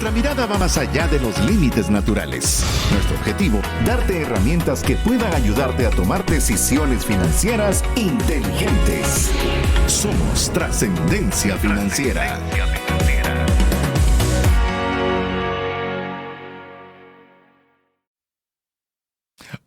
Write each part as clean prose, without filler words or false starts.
Nuestra mirada va más allá de los límites naturales. Nuestro objetivo, darte herramientas que puedan ayudarte a tomar decisiones financieras inteligentes. Somos Trascendencia Financiera.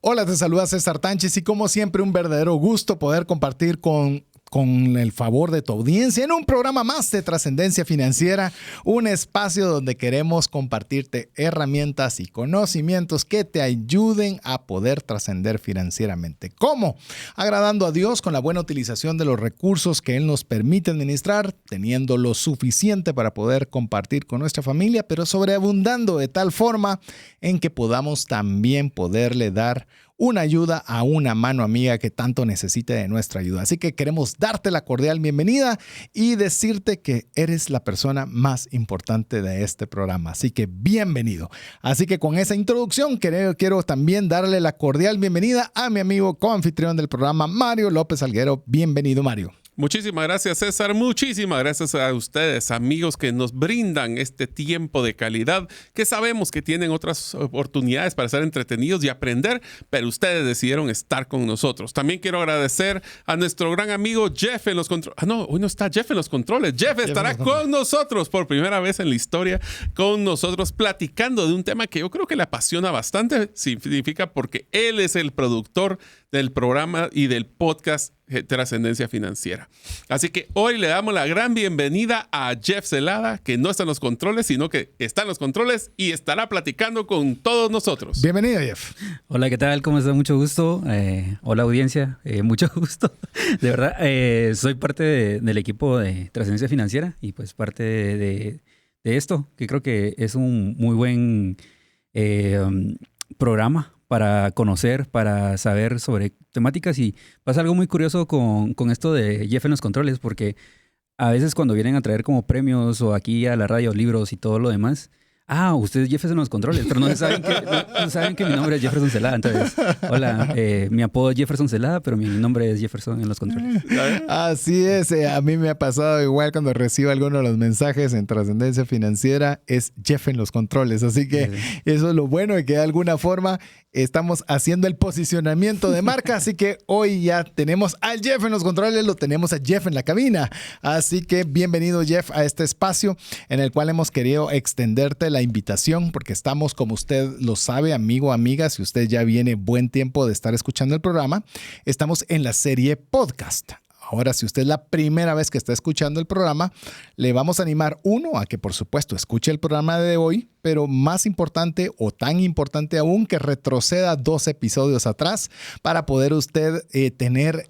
Hola, te saluda César Tánchez y como siempre un verdadero gusto poder compartir con el favor de tu audiencia en un programa más de Trascendencia Financiera, un espacio donde queremos compartirte herramientas y conocimientos que te ayuden a poder trascender financieramente. ¿Cómo? Agradando a Dios con la buena utilización de los recursos que Él nos permite administrar, teniendo lo suficiente para poder compartir con nuestra familia, pero sobreabundando de tal forma en que podamos también poderle dar una ayuda a una mano amiga que tanto necesite de nuestra ayuda. Así que queremos darte la cordial bienvenida y decirte que eres la persona más importante de este programa. Así que bienvenido. Así que con esa introducción quiero también darle la cordial bienvenida a mi amigo coanfitrión del programa, Mario López Alguero. Bienvenido, Mario. Muchísimas gracias, César. Muchísimas gracias a ustedes, amigos, que nos brindan este tiempo de calidad, que sabemos que tienen otras oportunidades para ser entretenidos y aprender, pero ustedes decidieron estar con nosotros. También quiero agradecer a nuestro gran amigo Jeff en los controles. Hoy no está Jeff en los controles. Jeff estará con nosotros por primera vez en la historia, con nosotros platicando de un tema que yo creo que le apasiona bastante. Significa porque él es el productor del programa y del podcast Trascendencia Financiera. Así que hoy le damos la gran bienvenida a Jeff Celada, que no está en los controles, sino que está en los controles y estará platicando con todos nosotros. Bienvenido, Jeff. Hola, ¿qué tal? ¿Cómo estás? Mucho gusto. Hola, audiencia. Mucho gusto. De verdad, soy parte del equipo de Trascendencia Financiera y pues parte de esto, que creo que es un muy buen programa para conocer, para saber sobre temáticas. Y pasa algo muy curioso con esto de Jeff en los controles, porque a veces cuando vienen a traer como premios o aquí a la radio libros y todo lo demás, ustedes Jeff en los controles, pero no saben que mi nombre es Jefferson Celada. Entonces, hola, mi apodo es Jefferson Celada, pero mi nombre es Jefferson en los controles. Así es, a mí me ha pasado igual cuando recibo alguno de los mensajes en Trascendencia Financiera, es Jeff en los controles. Así que sí. Eso es lo bueno y que de alguna forma estamos haciendo el posicionamiento de marca. Así que hoy ya tenemos al Jeff en los controles, lo tenemos a Jeff en la cabina. Así que bienvenido, Jeff, a este espacio en el cual hemos querido extenderte la invitación, porque estamos, como usted lo sabe, amigo, amiga, si usted ya viene buen tiempo de estar escuchando el programa, estamos en la serie podcast. Ahora, si usted es la primera vez que está escuchando el programa, le vamos a animar, a que por supuesto escuche el programa de hoy, pero más importante o tan importante aún, que retroceda 2 episodios atrás para poder usted tener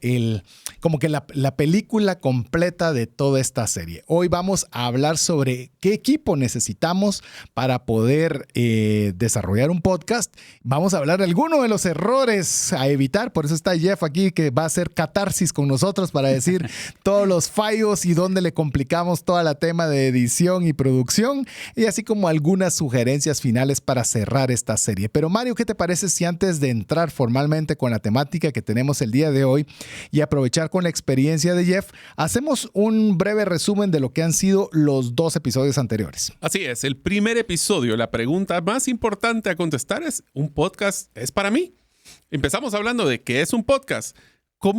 la película completa de toda esta serie. Hoy vamos a hablar sobre qué equipo necesitamos para poder desarrollar un podcast. Vamos a hablar de algunos de los errores a evitar. Por eso está Jeff aquí, que va a hacer catarsis con nosotros para decir todos los fallos y dónde le complicamos toda la tema de edición y producción, y así como algunas sugerencias finales para cerrar esta serie. Pero Mario, ¿qué te parece si antes de entrar formalmente con la temática que tenemos el día de hoy y aprovechar con la experiencia de Jeff, hacemos un breve resumen de lo que han sido los 2 episodios anteriores? Así es, el primer episodio, la pregunta más importante a contestar es, ¿un podcast es para mí? Empezamos hablando de qué es un podcast.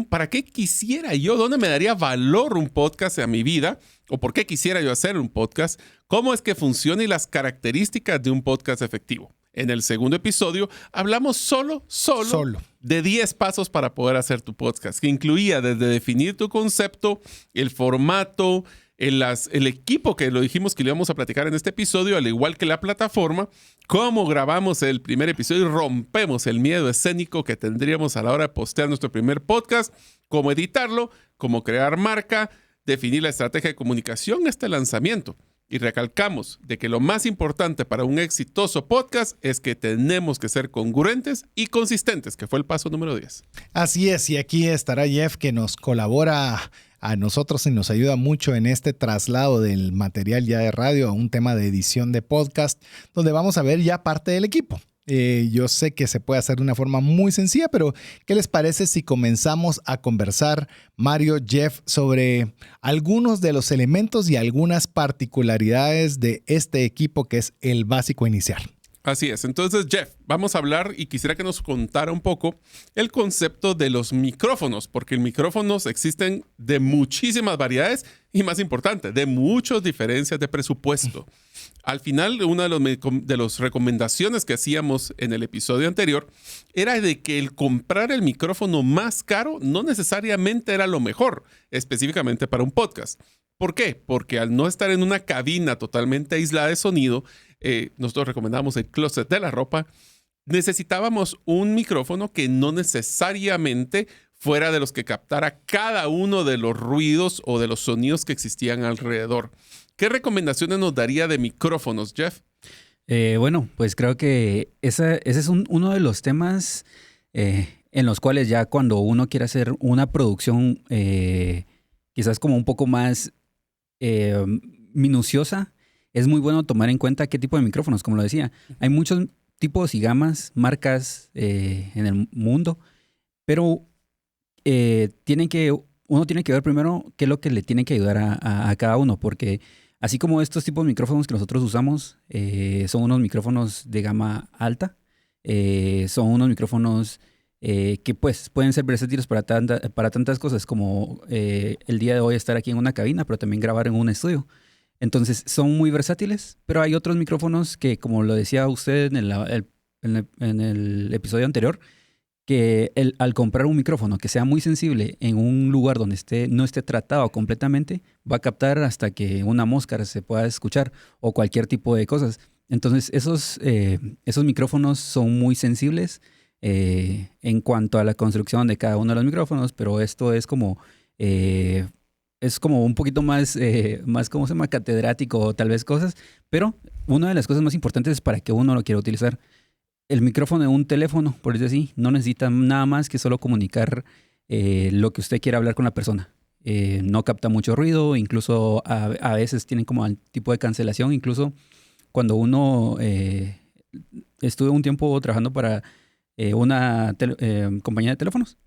¿Para qué quisiera yo? ¿Dónde me daría valor un podcast a mi vida? ¿O por qué quisiera yo hacer un podcast? ¿Cómo es que funciona y las características de un podcast efectivo? En el segundo episodio hablamos solo de 10 pasos para poder hacer tu podcast, que incluía desde definir tu concepto, el formato, el equipo, que lo dijimos que le íbamos a platicar en este episodio, al igual que la plataforma, cómo grabamos el primer episodio y rompemos el miedo escénico que tendríamos a la hora de postear nuestro primer podcast, cómo editarlo, cómo crear marca, definir la estrategia de comunicación hasta el lanzamiento. Y recalcamos de que lo más importante para un exitoso podcast es que tenemos que ser congruentes y consistentes, que fue el paso número 10. Así es, y aquí estará Jeff, que nos colabora a nosotros y nos ayuda mucho en este traslado del material ya de radio a un tema de edición de podcast, donde vamos a ver ya parte del equipo. Yo sé que se puede hacer de una forma muy sencilla, pero ¿qué les parece si comenzamos a conversar, Mario, Jeff, sobre algunos de los elementos y algunas particularidades de este equipo que es el básico inicial? Así es. Entonces, Jeff, vamos a hablar y quisiera que nos contara un poco el concepto de los micrófonos, porque micrófonos existen de muchísimas variedades y, más importante, de muchas diferencias de presupuesto. Al final, una de las recomendaciones que hacíamos en el episodio anterior era de que el comprar el micrófono más caro no necesariamente era lo mejor, específicamente para un podcast. ¿Por qué? Porque al no estar en una cabina totalmente aislada de sonido, nosotros recomendamos el closet de la ropa, necesitábamos un micrófono que no necesariamente fuera de los que captara cada uno de los ruidos o de los sonidos que existían alrededor. ¿Qué recomendaciones nos daría de micrófonos, Jeff? Bueno, pues creo que ese es uno de los temas en los cuales ya cuando uno quiere hacer una producción quizás como un poco más minuciosa, es muy bueno tomar en cuenta qué tipo de micrófonos, como lo decía. Hay muchos tipos y gamas, marcas en el mundo, pero uno tiene que ver primero qué es lo que le tiene que ayudar a cada uno, porque así como estos tipos de micrófonos que nosotros usamos son unos micrófonos de gama alta, son unos micrófonos que pues pueden ser versátiles para tantas cosas como el día de hoy estar aquí en una cabina, pero también grabar en un estudio. Entonces son muy versátiles, pero hay otros micrófonos que, como lo decía usted en el episodio anterior, que al comprar un micrófono que sea muy sensible en un lugar donde no esté tratado completamente, va a captar hasta que una mosca se pueda escuchar o cualquier tipo de cosas. Entonces esos micrófonos son muy sensibles en cuanto a la construcción de cada uno de los micrófonos, pero esto es como un poquito más ¿cómo se llama? Catedrático o tal vez cosas, pero una de las cosas más importantes es para que uno lo quiera utilizar. El micrófono de un teléfono, por decir así, no necesita nada más que solo comunicar lo que usted quiera hablar con la persona. No capta mucho ruido, incluso a veces tienen como el tipo de cancelación. Incluso cuando uno estuve un tiempo trabajando para una compañía de teléfonos,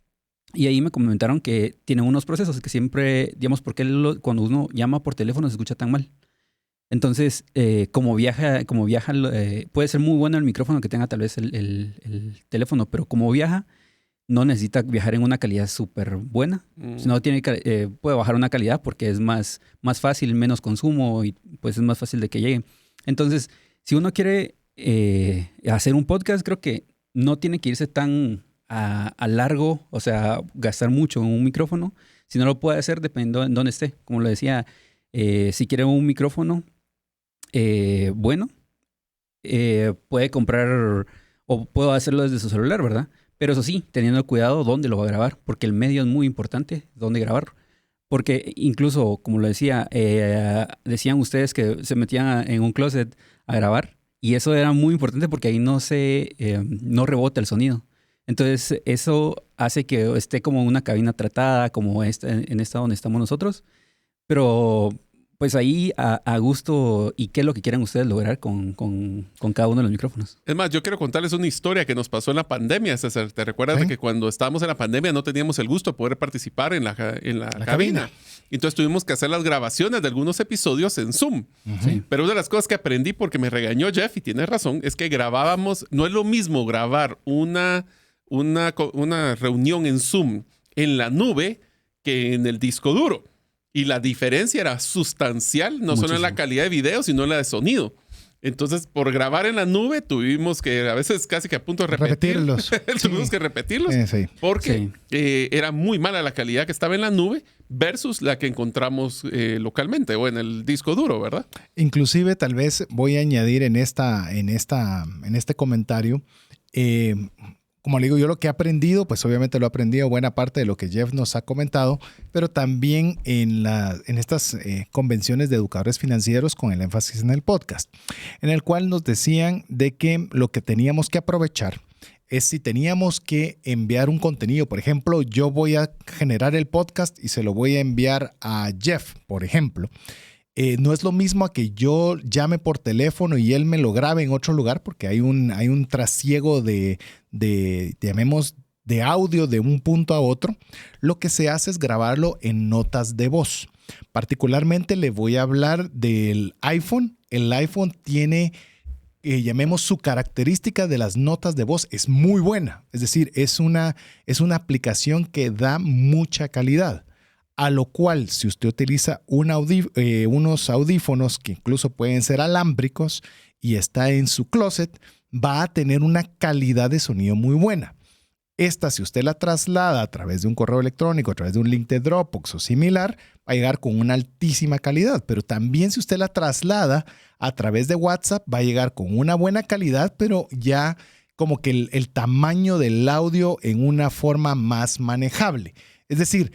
y ahí me comentaron que tienen unos procesos que siempre, digamos, ¿por qué cuando uno llama por teléfono se escucha tan mal? Entonces, como viaja, puede ser muy bueno el micrófono que tenga tal vez el teléfono, pero como viaja, no necesita viajar en una calidad súper buena. Sino puede bajar una calidad porque es más fácil, menos consumo y pues es más fácil de que llegue. Entonces, si uno quiere hacer un podcast, creo que no tiene que irse tan a largo, o sea, gastar mucho en un micrófono, si no lo puede hacer dependiendo en dónde esté. Como lo decía, si quiere un micrófono bueno, puede comprar o puedo hacerlo desde su celular, ¿verdad? Pero eso sí, teniendo cuidado dónde lo va a grabar, porque el medio es muy importante, dónde grabar. Porque incluso, como lo decía, decían ustedes que se metían en un closet a grabar, y eso era muy importante porque ahí no rebota el sonido. Entonces, eso hace que esté como una cabina tratada, como en esta donde estamos nosotros. Pero, pues ahí a gusto, y qué es lo que quieran ustedes lograr con cada uno de los micrófonos. Es más, yo quiero contarles una historia que nos pasó en la pandemia, César. ¿Te recuerdas de que cuando estábamos en la pandemia no teníamos el gusto de poder participar en la cabina? Entonces tuvimos que hacer las grabaciones de algunos episodios en Zoom. Sí. Pero una de las cosas que aprendí, porque me regañó Jeff, y tienes razón, es que grabábamos, no es lo mismo grabar una reunión en Zoom en la nube que en el disco duro. Y la diferencia era sustancial, no solo en la calidad de video, sino en la de sonido. Entonces, por grabar en la nube, tuvimos que, a veces casi que a punto de repetirlos. Tuvimos que repetirlos porque era muy mala la calidad que estaba en la nube versus la que encontramos localmente o en el disco duro, ¿verdad? Inclusive, tal vez voy a añadir en este comentario, como le digo, yo lo que he aprendido, pues obviamente lo he aprendido buena parte de lo que Jeff nos ha comentado, pero también en estas convenciones de educadores financieros con el énfasis en el podcast, en el cual nos decían de que lo que teníamos que aprovechar es si teníamos que enviar un contenido. Por ejemplo, yo voy a generar el podcast y se lo voy a enviar a Jeff, por ejemplo. No es lo mismo a que yo llame por teléfono y él me lo grabe en otro lugar, porque hay un trasiego llamemos, de audio de un punto a otro. Lo que se hace es grabarlo en notas de voz. Particularmente le voy a hablar del iPhone. El iPhone tiene, llamemos, su característica de las notas de voz es muy buena. Es decir, es una aplicación que da mucha calidad. A lo cual, si usted utiliza unos audífonos que incluso pueden ser alámbricos y está en su closet, va a tener una calidad de sonido muy buena. Esta, si usted la traslada a través de un correo electrónico, a través de un link de Dropbox o similar, va a llegar con una altísima calidad. Pero también si usted la traslada a través de WhatsApp, va a llegar con una buena calidad, pero ya como que el tamaño del audio en una forma más manejable. Es decir,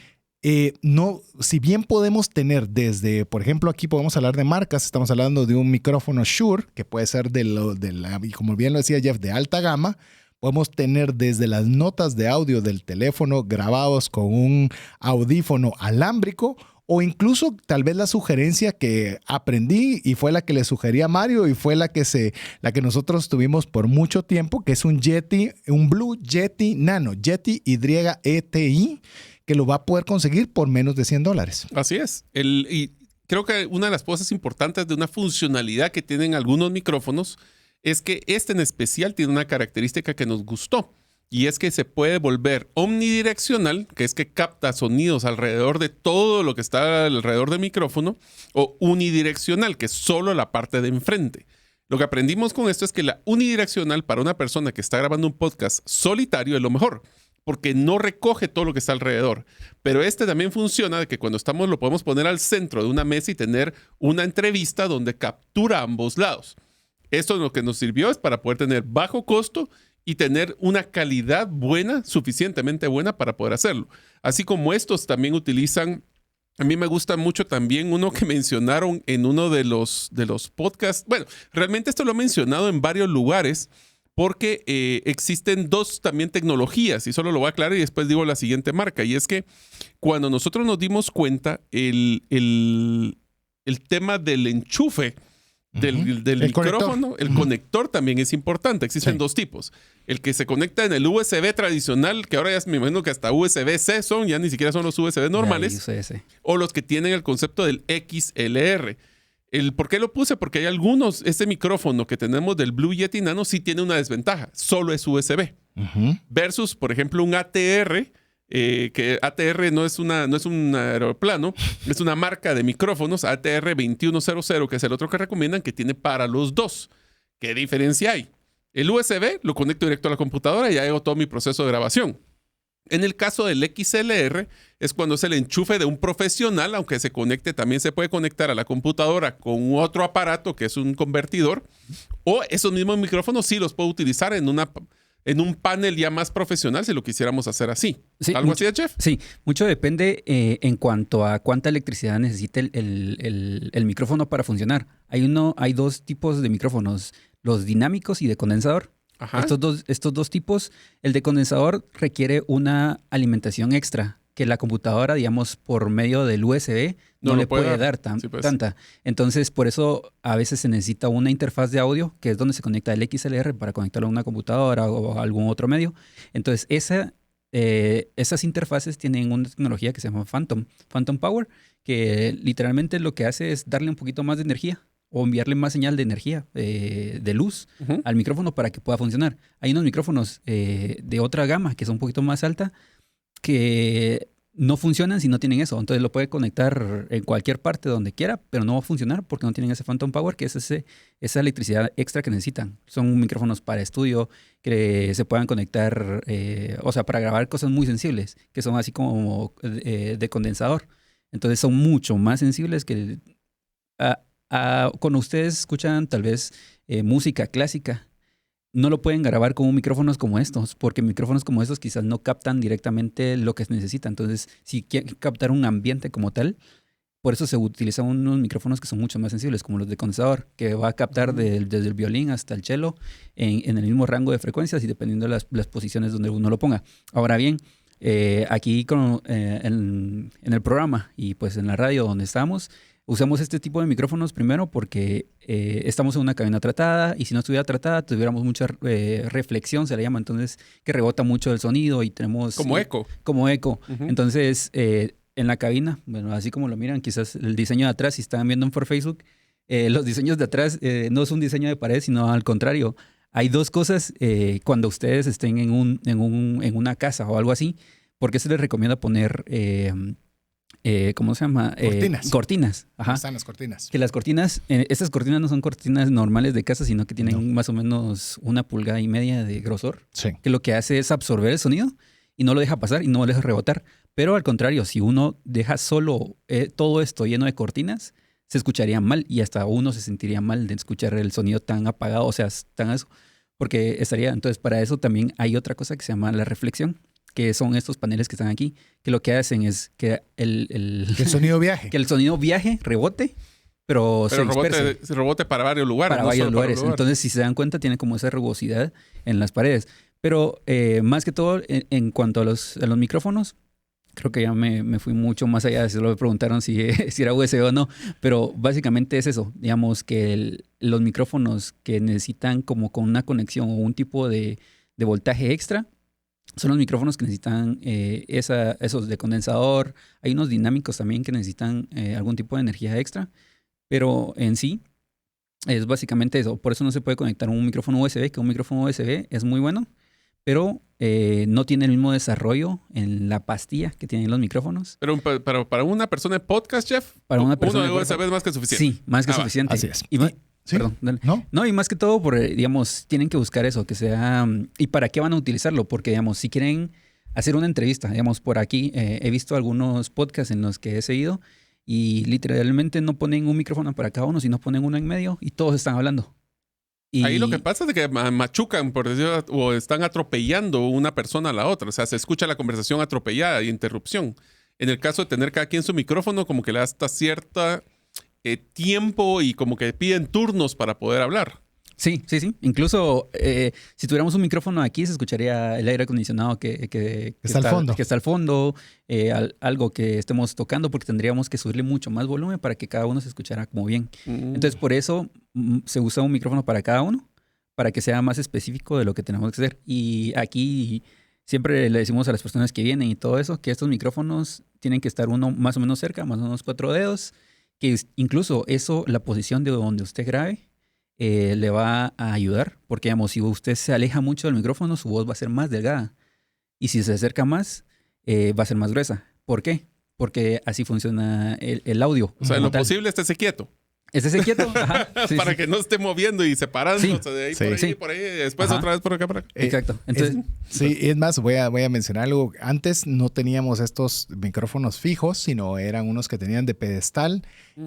no, si bien podemos tener desde, por ejemplo, aquí podemos hablar de marcas, estamos hablando de un micrófono Shure, que puede ser y como bien lo decía Jeff, de alta gama. Podemos tener desde las notas de audio del teléfono grabados con un audífono alámbrico, o incluso tal vez la sugerencia que aprendí y fue la que le sugerí a Mario y fue la que nosotros tuvimos por mucho tiempo, que es un Blue Yeti Nano, Yeti YETI, que lo va a poder conseguir por menos de $100. Así es. Y creo que una de las cosas importantes de una funcionalidad que tienen algunos micrófonos es que este en especial tiene una característica que nos gustó, y es que se puede volver omnidireccional, que es que capta sonidos alrededor de todo lo que está alrededor del micrófono, o unidireccional, que es solo la parte de enfrente. Lo que aprendimos con esto es que la unidireccional para una persona que está grabando un podcast solitario es lo mejor, porque no recoge todo lo que está alrededor. Pero este también funciona de que cuando lo podemos poner al centro de una mesa y tener una entrevista donde captura ambos lados. Esto lo que nos sirvió es para poder tener bajo costo y tener una calidad buena, suficientemente buena para poder hacerlo. Así como estos también utilizan, a mí me gusta mucho también uno que mencionaron en uno de los podcasts. Bueno, realmente esto lo he mencionado en varios lugares porque existen dos también tecnologías, y solo lo voy a aclarar y después digo la siguiente marca. Y es que cuando nosotros nos dimos cuenta, el tema del enchufe del micrófono, el conector también es importante. Existen dos tipos. El que se conecta en el USB tradicional, que ahora ya me imagino que hasta USB-C son, ya ni siquiera son los USB normales, o los que tienen el concepto del XLR. ¿Por qué lo puse? Porque hay algunos, este micrófono que tenemos del Blue Yeti Nano sí tiene una desventaja, solo es USB. Versus, por ejemplo, un ATR, que ATR no es un aeroplano, es una marca de micrófonos, ATR 2100, que es el otro que recomiendan, que tiene para los dos. ¿Qué diferencia hay? El USB lo conecto directo a la computadora y ya hago todo mi proceso de grabación. En el caso del XLR es cuando es el enchufe de un profesional, aunque se conecte, también se puede conectar a la computadora con otro aparato que es un convertidor, o esos mismos micrófonos sí los puedo utilizar en un panel ya más profesional si lo quisiéramos hacer así. Sí, ¿Algo así, Jeff? Sí, mucho depende en cuanto a cuánta electricidad necesita el micrófono para funcionar. Hay dos tipos de micrófonos, los dinámicos y de condensador. Ajá. Estos dos tipos, el de condensador requiere una alimentación extra que la computadora, digamos, por medio del USB no le puede dar tanta. Entonces, por eso a veces se necesita una interfaz de audio, que es donde se conecta el XLR para conectarlo a una computadora o a algún otro medio. Entonces, esas interfaces tienen una tecnología que se llama Phantom Power, que literalmente lo que hace es darle un poquito más de energía o enviarle más señal de energía, de luz, al micrófono para que pueda funcionar. Hay unos micrófonos de otra gama que son un poquito más alta que no funcionan si no tienen eso. Entonces lo puede conectar en cualquier parte donde quiera, pero no va a funcionar porque no tienen ese Phantom Power, que es esa electricidad extra que necesitan. Son micrófonos para estudio que se puedan conectar, para grabar cosas muy sensibles, que son así como de condensador. Entonces son mucho más sensibles que... cuando ustedes escuchan tal vez música clásica, no lo pueden grabar con micrófonos como estos, porque micrófonos como estos quizás no captan directamente lo que se necesita. Entonces, si quieren captar un ambiente como tal, por eso se utilizan unos micrófonos que son mucho más sensibles, como los de condensador, que va a captar desde el violín hasta el cello en el mismo rango de frecuencias y dependiendo de las posiciones donde uno lo ponga. Ahora bien, aquí en el programa y pues en la radio donde estamos, Usamos este tipo de micrófonos primero porque estamos en una cabina tratada y si no estuviera tratada tuviéramos mucha reflexión, se le llama, entonces que rebota mucho el sonido y tenemos... Como eco. Como eco. Ujú. Entonces, en la cabina, bueno, así como lo miran, quizás el diseño de atrás, si están viendo en For Facebook, los diseños de atrás no es un diseño de pared, sino al contrario. Hay dos cosas cuando ustedes estén en una casa o algo así, porque se les recomienda poner... ¿cómo se llama? Cortinas. Ajá. Están las cortinas. Que las cortinas, estas cortinas no son cortinas normales de casa, sino que tienen más o menos 1,5 pulgadas de grosor. Sí. Que lo que hace es absorber el sonido y no lo deja pasar y no lo deja rebotar. Pero al contrario, si uno deja solo todo esto lleno de cortinas, se escucharía mal y hasta uno se sentiría mal de escuchar el sonido tan apagado, o sea, tan eso, porque estaría... Entonces, para eso también hay otra cosa que se llama la reflexión, que son estos paneles que están aquí, que lo que hacen es que Que el sonido viaje. que el sonido viaje, rebote, pero se disperse rebote para varios lugares. para no varios solo para un lugares. lugar. Entonces, si se dan cuenta, tiene como esa rugosidad en las paredes. Pero más que todo, en cuanto a los micrófonos, creo que ya me fui mucho más allá. Se lo preguntaron si era USB o no. Pero básicamente es eso. Digamos que los micrófonos que necesitan como con una conexión o un tipo de voltaje extra son los micrófonos que necesitan esos de condensador. Hay unos dinámicos también que necesitan algún tipo de energía extra. Pero en sí es básicamente eso. Por eso no se puede conectar un micrófono USB, que un micrófono USB es muy bueno, pero no tiene el mismo desarrollo en la pastilla que tienen los micrófonos. Pero para una persona de podcast, Jeff, Para una persona uno de USB es más que suficiente. Sí, más que Ah, va. suficiente. Así es. Y ¿Sí? Perdón, dale. ¿No? No, y más que todo, digamos, tienen que buscar eso, que sea... ¿Y para qué van a utilizarlo? Porque, digamos, si quieren hacer una entrevista, digamos, por aquí he visto algunos podcasts en los que he seguido y literalmente no ponen un micrófono para cada uno, sino ponen uno en medio y todos están hablando. Y Ahí lo que pasa es que machucan, por decirlo, o están atropellando una persona a la otra. O sea, se escucha la conversación atropellada y interrupción. En el caso de tener cada quien su micrófono, como que le da hasta cierta tiempo y como que piden turnos para poder hablar. Sí. Incluso si tuviéramos un micrófono aquí, se escucharía el aire acondicionado que está al fondo. Que está al fondo, algo que estemos tocando, porque tendríamos que subirle mucho más volumen para que cada uno se escuchara como bien. Entonces, por eso se usa un micrófono para cada uno, para que sea más específico de lo que tenemos que hacer. Y aquí siempre le decimos a las personas que vienen y todo eso, que estos micrófonos tienen que estar uno más o menos cerca, más o menos 4 dedos, que incluso eso, la posición de donde usted grabe, le va a ayudar, porque digamos, si usted se aleja mucho del micrófono, su voz va a ser más delgada. Y si se acerca más, va a ser más gruesa. ¿Por qué? Porque así funciona el audio. O sea, en lo tal. posible, estése quieto. Estése quieto. Ajá. Sí, para sí. que no esté moviendo y separándose Sí. de ahí, Sí. por ahí, Sí. por ahí. Después Ajá. otra vez por acá, por acá. Exacto. Entonces, Sí, es más, voy a mencionar algo. Antes no teníamos estos micrófonos fijos, sino eran unos que tenían de pedestal.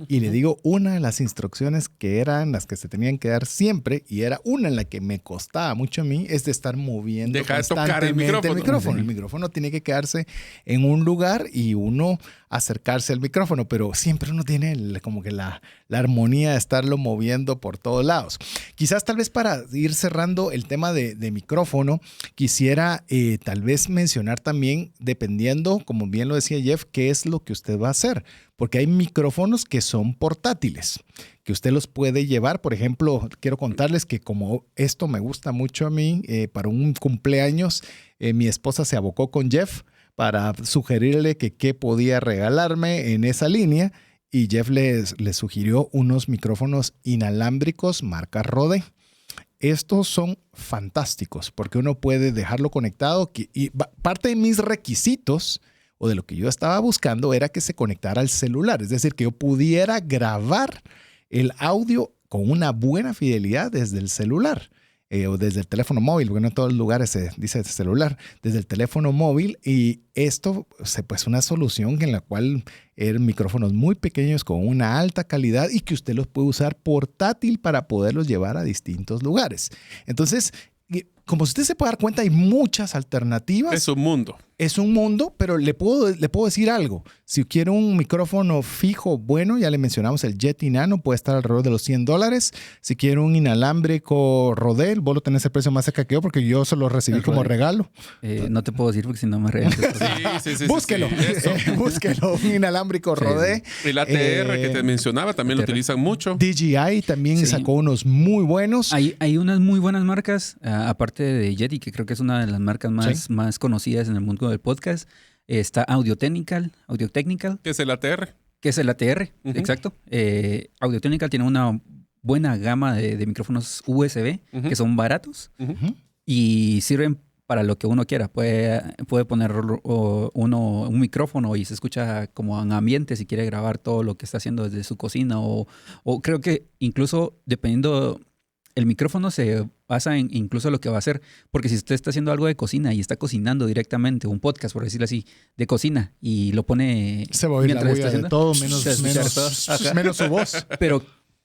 Y le digo, una de las instrucciones que eran las que se tenían que dar siempre, y era una en la que me costaba mucho a mí, es de estar moviendo Deja de tocar el constantemente el micrófono. micrófono. Sí. El micrófono tiene que quedarse en un lugar y uno acercarse al micrófono, pero siempre uno tiene como que la armonía de estarlo moviendo por todos lados. Quizás tal vez para ir cerrando el tema de micrófono, quisiera tal vez mencionar también, dependiendo, como bien lo decía Jeff, qué es lo que usted va a hacer. Porque hay micrófonos que son portátiles, que usted los puede llevar. Por ejemplo, quiero contarles que como esto me gusta mucho a mí, para un cumpleaños, mi esposa se abocó con Jeff para sugerirle que qué podía regalarme en esa línea. Y Jeff le sugirió unos micrófonos inalámbricos marca Rode. Estos son fantásticos porque uno puede dejarlo conectado. Y parte de mis requisitos o de lo que yo estaba buscando era que se conectara al celular. Es decir, que yo pudiera grabar el audio con una buena fidelidad desde el celular. O desde el teléfono móvil, porque no en todos los lugares se dice celular, desde el teléfono móvil. Y esto, pues una solución en la cual eran micrófonos muy pequeños con una alta calidad y que usted los puede usar portátil para poderlos llevar a distintos lugares. Entonces, como usted se puede dar cuenta, hay muchas alternativas. Es un mundo. es un mundo, pero le puedo decir algo. Si quiero un micrófono fijo bueno, ya le mencionamos el Yeti Nano, puede estar alrededor de los $100. Si quiero un inalámbrico Rode, vos lo tenés el precio más cerca que yo porque yo solo recibí como regalo. No te puedo decir porque si no me revientas. Sí. Búsquelo. Búsquelo, un inalámbrico Rode. El ATR que te mencionaba también lo utilizan mucho. DJI también sacó unos muy buenos. Hay unas muy buenas marcas, aparte de Yeti, que creo que es una de las marcas más conocidas en el mundo del podcast. Está Audio Technical. ¿Qué es el ATR? Que es el ATR, exacto. Audio Technical tiene una buena gama de micrófonos USB que son baratos y sirven para lo que uno quiera. Puede poner uno un micrófono y se escucha como en ambiente si quiere grabar todo lo que está haciendo desde su cocina o creo que incluso dependiendo... El micrófono se basa en incluso lo que va a hacer, porque si usted está haciendo algo de cocina y está cocinando directamente, un podcast, por decirlo así, de cocina, y lo pone... Se va a oír la bulla de todo, menos su voz. Pero,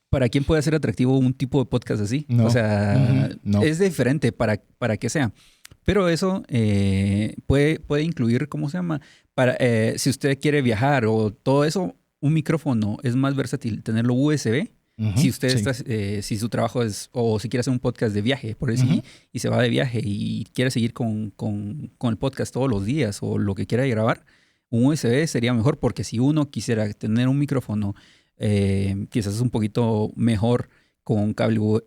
¿para quién puede ser atractivo un tipo de podcast así? No. O sea, No. es diferente para que sea. Pero eso puede incluir, ¿cómo se llama? Si usted quiere viajar o todo eso, un micrófono es más versátil tenerlo USB. Si usted está, si su trabajo es, o si quiere hacer un podcast de viaje, por eso, y se va de viaje y quiere seguir con el podcast todos los días o lo que quiera grabar, un USB sería mejor porque si uno quisiera tener un micrófono quizás un poquito mejor con cable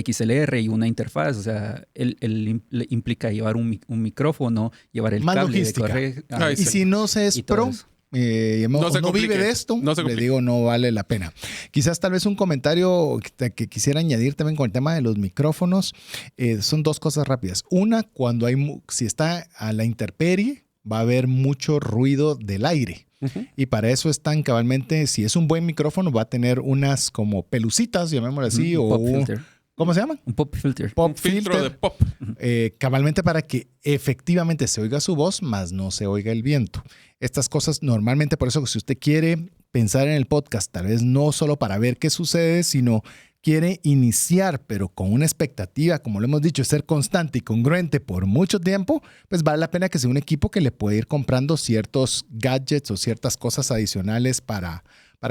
XLR y una interfaz, o sea, él implica llevar un micrófono, llevar el más cable logística. de correr. Y si no se es pro, no vive de esto, le digo, no vale la pena. Quizás tal vez un comentario que quisiera añadir también con el tema de los micrófonos. Son dos cosas rápidas. Una, si está a la intemperie, va a haber mucho ruido del aire. Y para eso están cabalmente, si es un buen micrófono, va a tener unas como pelucitas, llamémoslo así, o pop filter. ¿Cómo se llama? Un pop filter. Un filtro de pop. Cabalmente para que efectivamente se oiga su voz, más no se oiga el viento. Estas cosas normalmente, por eso si usted quiere pensar en el podcast, tal vez no solo para ver qué sucede, sino quiere iniciar, pero con una expectativa, como lo hemos dicho, ser constante y congruente por mucho tiempo, pues vale la pena que sea un equipo que le pueda ir comprando ciertos gadgets o ciertas cosas adicionales para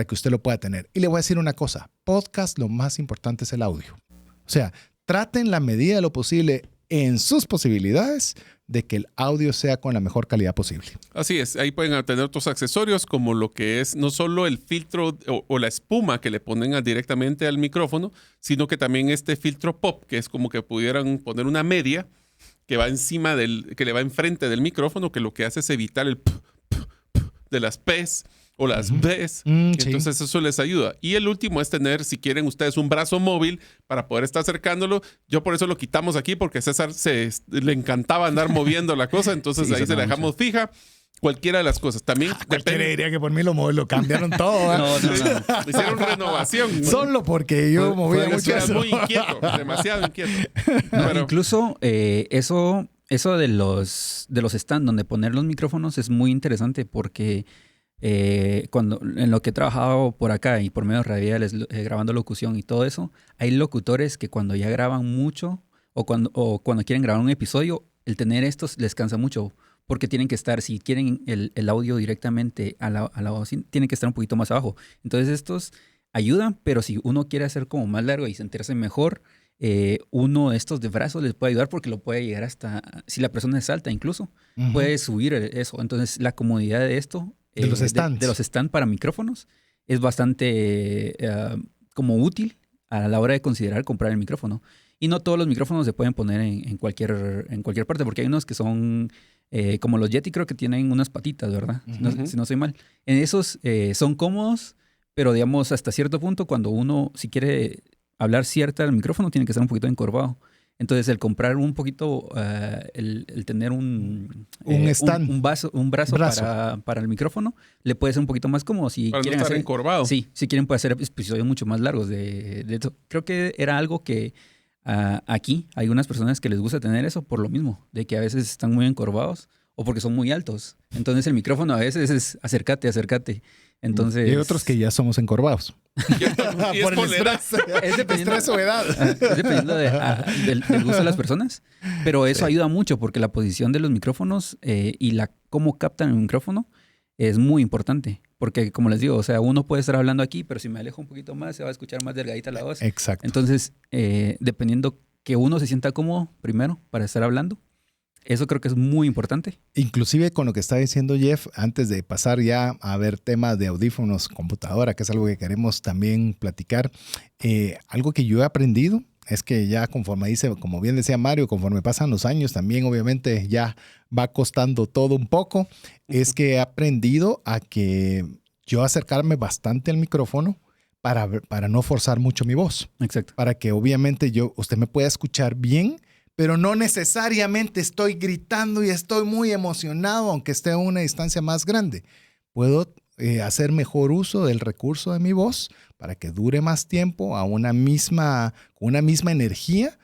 que usted lo pueda tener. Y le voy a decir una cosa, podcast lo más importante es el audio. O sea, traten la medida de lo posible en sus posibilidades de que el audio sea con la mejor calidad posible. Así es, ahí pueden tener otros accesorios como lo que es no solo el filtro o la espuma que le ponen directamente al micrófono, sino que también este filtro pop, que es como que pudieran poner una media que va encima que le va enfrente del micrófono, que lo que hace es evitar el de las P's o las B's. Entonces eso les ayuda. Y el último es tener, si quieren ustedes, un brazo móvil para poder estar acercándolo. Yo por eso lo quitamos aquí porque a César le encantaba andar moviendo la cosa. Entonces ahí se la dejamos fija. Cualquiera de las cosas. También cualquiera diría que por mí lo cambiaron todo. No. Hicieron renovación. Solo porque yo movía mucho eso. Muy inquieto, demasiado inquieto. Pero incluso eso de los stand donde poner los micrófonos es muy interesante porque en lo que he trabajado por acá y por medios radiales, grabando locución y todo eso, hay locutores que cuando ya graban mucho o cuando quieren grabar un episodio, el tener estos les cansa mucho porque tienen que estar, si quieren el audio directamente a la voz, tienen que estar un poquito más abajo. Entonces estos ayudan, pero si uno quiere hacer como más largo y sentirse mejor, uno de estos de brazos les puede ayudar porque lo puede llegar hasta, si la persona es alta incluso, puede subir eso. Entonces la comodidad de esto, de los stands. De los stands para micrófonos, es bastante como útil a la hora de considerar comprar el micrófono. Y no todos los micrófonos se pueden poner en cualquier parte, porque hay unos que son como los Yeti, creo que tienen unas patitas, ¿verdad? Si no soy mal. En esos son cómodos, pero digamos hasta cierto punto cuando uno, si quiere hablar cierta al micrófono, tiene que estar un poquito encorvado. Entonces, el comprar un poquito, el tener un stand, un brazo. Para el micrófono, le puede ser un poquito más cómodo. Si para quieren no estar encorvado. Sí, si quieren puede hacer episodios mucho más largos de eso. Creo que era algo que aquí hay unas personas que les gusta tener eso por lo mismo, de que a veces están muy encorvados o porque son muy altos. Entonces, el micrófono a veces es acércate. Entonces, y hay otros que ya somos encorvados. Y es Por el polera. estrés. Es dependiendo, Estrés o edad. es dependiendo del gusto de las personas. Pero eso ayuda mucho porque la posición de los micrófonos y cómo captan el micrófono es muy importante. Porque, como les digo, o sea, uno puede estar hablando aquí, pero si me alejo un poquito más, se va a escuchar más delgadita la voz. Exacto. Entonces, dependiendo que uno se sienta cómodo primero para estar hablando, eso creo que es muy importante. Inclusive con lo que está diciendo Jeff, antes de pasar ya a ver temas de audífonos, computadora, que es algo que queremos también platicar, algo que yo he aprendido es que ya conforme dice, como bien decía Mario, conforme pasan los años también obviamente ya va costando todo un poco, es que he aprendido a que yo acercarme bastante al micrófono para no forzar mucho mi voz. Exacto. Para que obviamente usted me pueda escuchar bien, pero no necesariamente estoy gritando y estoy muy emocionado, aunque esté a una distancia más grande. Puedo hacer mejor uso del recurso de mi voz para que dure más tiempo con una misma energía,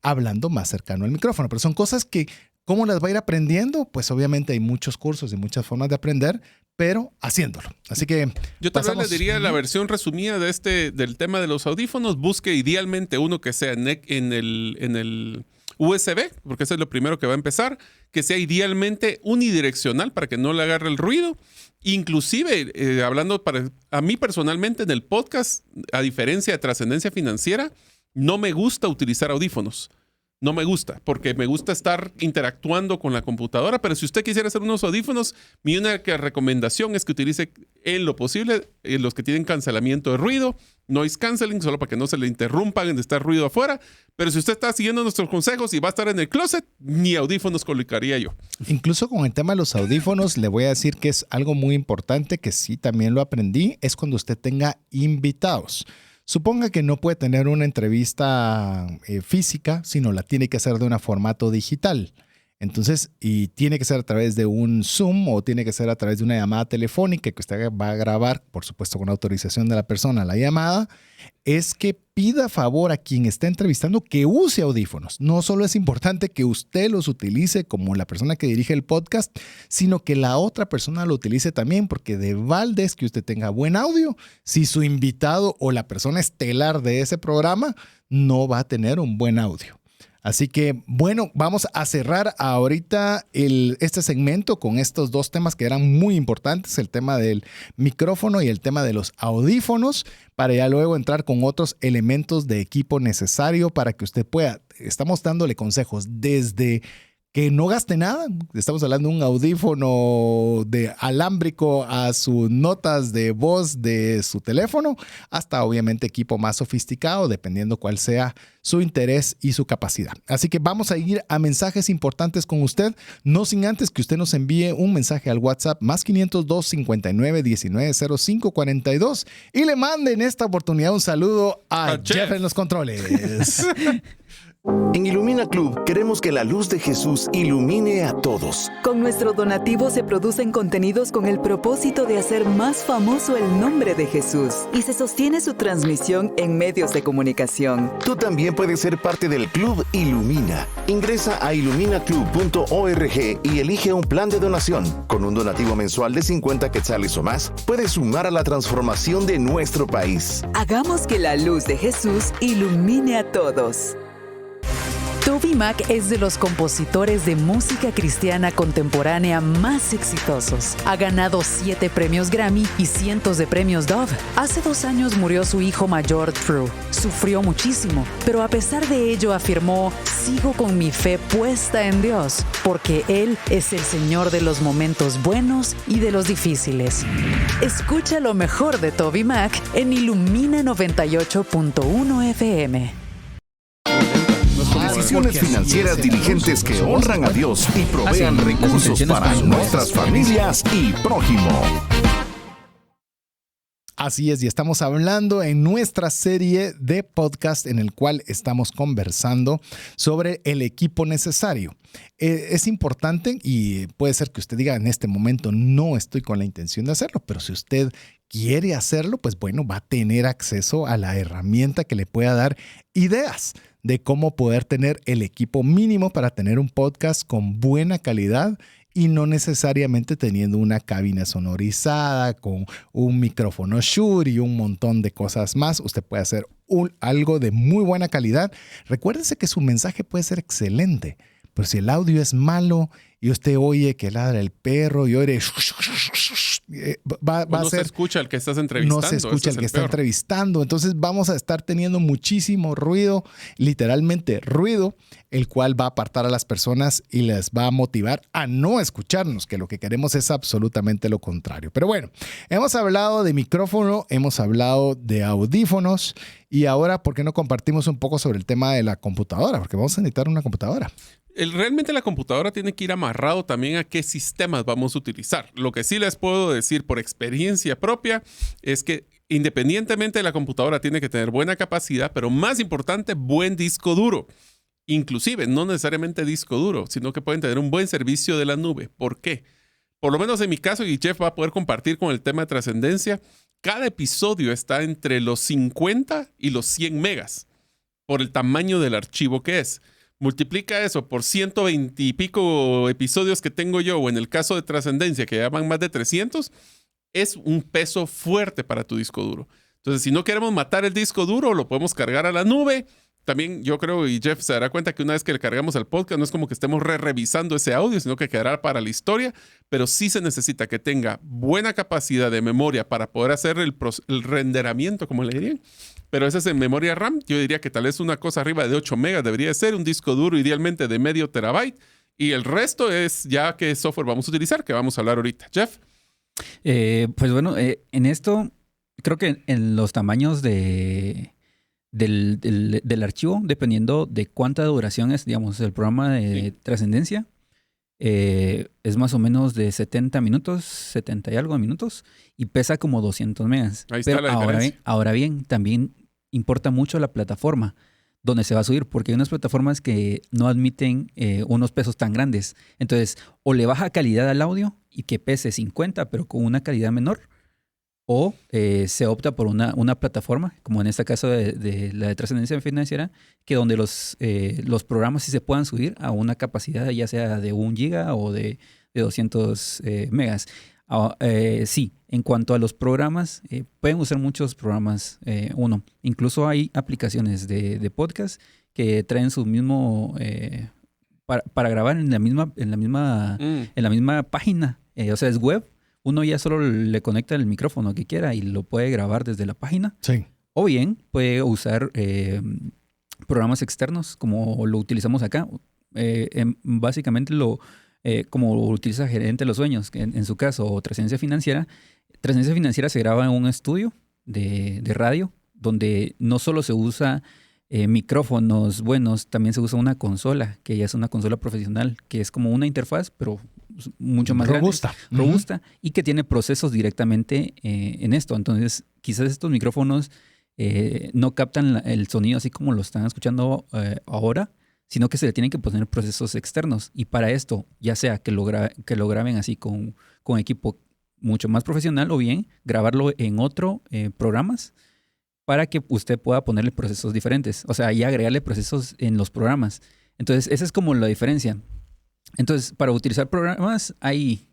hablando más cercano al micrófono. Pero son cosas que, ¿cómo las va a ir aprendiendo? Pues obviamente hay muchos cursos y muchas formas de aprender, pero haciéndolo. Así que yo tal vez le diría la versión resumida del tema de los audífonos. Busque idealmente uno que sea en el USB, porque ese es lo primero que va a empezar, que sea idealmente unidireccional para que no le agarre el ruido. Inclusive, hablando a mí personalmente en el podcast, a diferencia de Trascendencia Financiera, no me gusta utilizar audífonos. No me gusta, porque me gusta estar interactuando con la computadora, pero si usted quisiera hacer unos audífonos, mi única recomendación es que utilice en lo posible los que tienen cancelamiento de ruido, noise canceling, solo para que no se le interrumpan de estar ruido afuera. Pero si usted está siguiendo nuestros consejos y va a estar en el closet, ni audífonos colocaría yo. Incluso con el tema de los audífonos, le voy a decir que es algo muy importante, que sí también lo aprendí, es cuando usted tenga invitados. Suponga que no puede tener una entrevista física, sino la tiene que hacer de un formato digital. Entonces, y tiene que ser a través de un Zoom o tiene que ser a través de una llamada telefónica que usted va a grabar, por supuesto con autorización de la persona, la llamada, es que pida favor a quien está entrevistando que use audífonos. No solo es importante que usted los utilice como la persona que dirige el podcast, sino que la otra persona lo utilice también, porque de balde es que usted tenga buen audio si su invitado o la persona estelar de ese programa no va a tener un buen audio. Así que, bueno, vamos a cerrar ahorita este segmento con estos dos temas que eran muy importantes, el tema del micrófono y el tema de los audífonos, para ya luego entrar con otros elementos de equipo necesario para que usted pueda. Estamos dándole consejos desde que no gaste nada. Estamos hablando de un audífono de alámbrico a sus notas de voz de su teléfono, hasta obviamente equipo más sofisticado, dependiendo cuál sea su interés y su capacidad. Así que vamos a ir a mensajes importantes con usted, no sin antes que usted nos envíe un mensaje al WhatsApp más 502 59 19 05 42 y le mande en esta oportunidad un saludo a Jeff en los controles. En Ilumina Club queremos que la luz de Jesús ilumine a todos. Con nuestro donativo se producen contenidos con el propósito de hacer más famoso el nombre de Jesús y se sostiene su transmisión en medios de comunicación. Tú también puedes ser parte del Club Ilumina. Ingresa a iluminaclub.org y elige un plan de donación. Con un donativo mensual de 50 quetzales o más, puedes sumar a la transformación de nuestro país. Hagamos que la luz de Jesús ilumine a todos. TobyMac es de los compositores de música cristiana contemporánea más exitosos. Ha ganado 7 premios Grammy y cientos de premios Dove. Hace 2 años murió su hijo mayor, True. Sufrió muchísimo, pero a pesar de ello afirmó: sigo con mi fe puesta en Dios, porque Él es el Señor de los momentos buenos y de los difíciles. Escucha lo mejor de TobyMac en Ilumina 98.1 FM. Decisiones financieras diligentes que honran a Dios y proveen recursos para nuestras familias y prójimo. Así es, y estamos hablando en nuestra serie de podcast en el cual estamos conversando sobre el equipo necesario. Es importante y puede ser que usted diga en este momento no estoy con la intención de hacerlo, pero si usted quiere hacerlo, pues bueno, va a tener acceso a la herramienta que le pueda dar ideas de cómo poder tener el equipo mínimo para tener un podcast con buena calidad y no necesariamente teniendo una cabina sonorizada con un micrófono Shure y un montón de cosas más. Usted puede hacer algo de muy buena calidad. Recuérdese que su mensaje puede ser excelente, pero si el audio es malo y usted oye que ladra el perro y oye no se escucha el que estás entrevistando. No se escucha el que está entrevistando. Entonces vamos a estar teniendo muchísimo ruido, literalmente ruido, el cual va a apartar a las personas y les va a motivar a no escucharnos, que lo que queremos es absolutamente lo contrario. Pero bueno, hemos hablado de micrófono, hemos hablado de audífonos y ahora, ¿por qué no compartimos un poco sobre el tema de la computadora? Porque vamos a necesitar una computadora. Realmente la computadora tiene que ir amarrado también a qué sistemas vamos a utilizar. Lo que sí les puedo decir por experiencia propia es que independientemente de la computadora tiene que tener buena capacidad, pero más importante, buen disco duro. Inclusive, no necesariamente disco duro, sino que pueden tener un buen servicio de la nube. ¿Por qué? Por lo menos en mi caso, y Jeff va a poder compartir con el tema de trascendencia, cada episodio está entre los 50 y los 100 megas por el tamaño del archivo que es. Multiplica eso por 120 y pico episodios que tengo yo, o en el caso de Trascendencia, que ya van más de 300, es un peso fuerte para tu disco duro. Entonces, si no queremos matar el disco duro, lo podemos cargar a la nube. También yo creo, y Jeff se dará cuenta que una vez que le cargamos al podcast, no es como que estemos revisando ese audio, sino que quedará para la historia, pero sí se necesita que tenga buena capacidad de memoria para poder hacer el renderamiento, como le dirían. Pero esa es en memoria RAM. Yo diría que tal vez una cosa arriba de 8 megas debería ser, un disco duro idealmente de medio terabyte, y el resto es ya qué software vamos a utilizar, que vamos a hablar ahorita. Jeff. Pues bueno, en esto creo que en los tamaños del archivo, dependiendo de cuánta duración es, digamos, el programa de Trascendencia, es más o menos de 70 minutos, 70 y algo de minutos, y pesa como 200 megas. Ahí está la diferencia. Ahora bien, también importa mucho la plataforma donde se va a subir, porque hay unas plataformas que no admiten unos pesos tan grandes. Entonces, o le baja calidad al audio y que pese 50, pero con una calidad menor, o se opta por una plataforma, como en este caso de la de Trascendencia Financiera, que donde los programas sí se puedan subir a una capacidad ya sea de 1 giga o de 200 megas. Sí, en cuanto a los programas, pueden usar muchos programas incluso hay aplicaciones de podcast que traen su mismo para grabar en la misma página, o sea, es web. Uno ya solo le conecta el micrófono que quiera y lo puede grabar desde la página. Sí. O bien puede usar programas externos como lo utilizamos acá. Básicamente como lo utiliza Gerente de los Sueños, en su caso, o Trascendencia Financiera. Trascendencia Financiera se graba en un estudio de radio donde no solo se usa micrófonos buenos, también se usa una consola, que ya es una consola profesional, que es como una interfaz, pero mucho más robusta. Robusta, y que tiene procesos directamente en esto. Entonces, quizás estos micrófonos no captan el sonido así como lo están escuchando ahora, sino que se le tienen que poner procesos externos. Y para esto, ya sea que lo graben así con equipo mucho más profesional, o bien grabarlo en otro programas para que usted pueda ponerle procesos diferentes. O sea, y agregarle procesos en los programas. Entonces, esa es como la diferencia. Entonces, para utilizar programas hay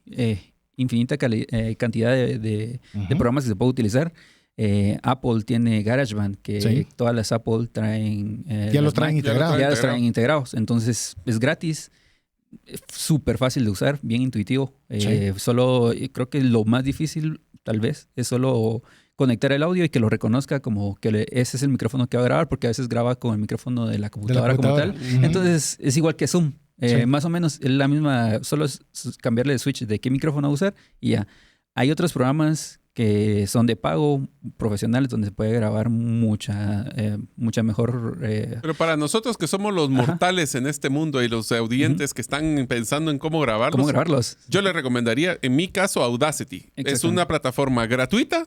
infinita cantidad de programas que se puede utilizar. Apple tiene GarageBand, que todas las Apple traen... ya los traen integrados. Ya los traen integrados. Entonces, es gratis, súper fácil de usar, bien intuitivo. Solo, creo que lo más difícil, tal vez, es solo conectar el audio y que lo reconozca como que ese es el micrófono que va a grabar, porque a veces graba con el micrófono de la computadora como tal. Entonces, es igual que Zoom. Más o menos es la misma, solo es cambiarle el switch de qué micrófono usar y ya. Hay otros programas que son de pago, profesionales, donde se puede grabar mucha mejor... Pero para nosotros que somos los mortales en este mundo y los audientes que están pensando en cómo grabarlos, yo les recomendaría, en mi caso, Audacity. Es una plataforma gratuita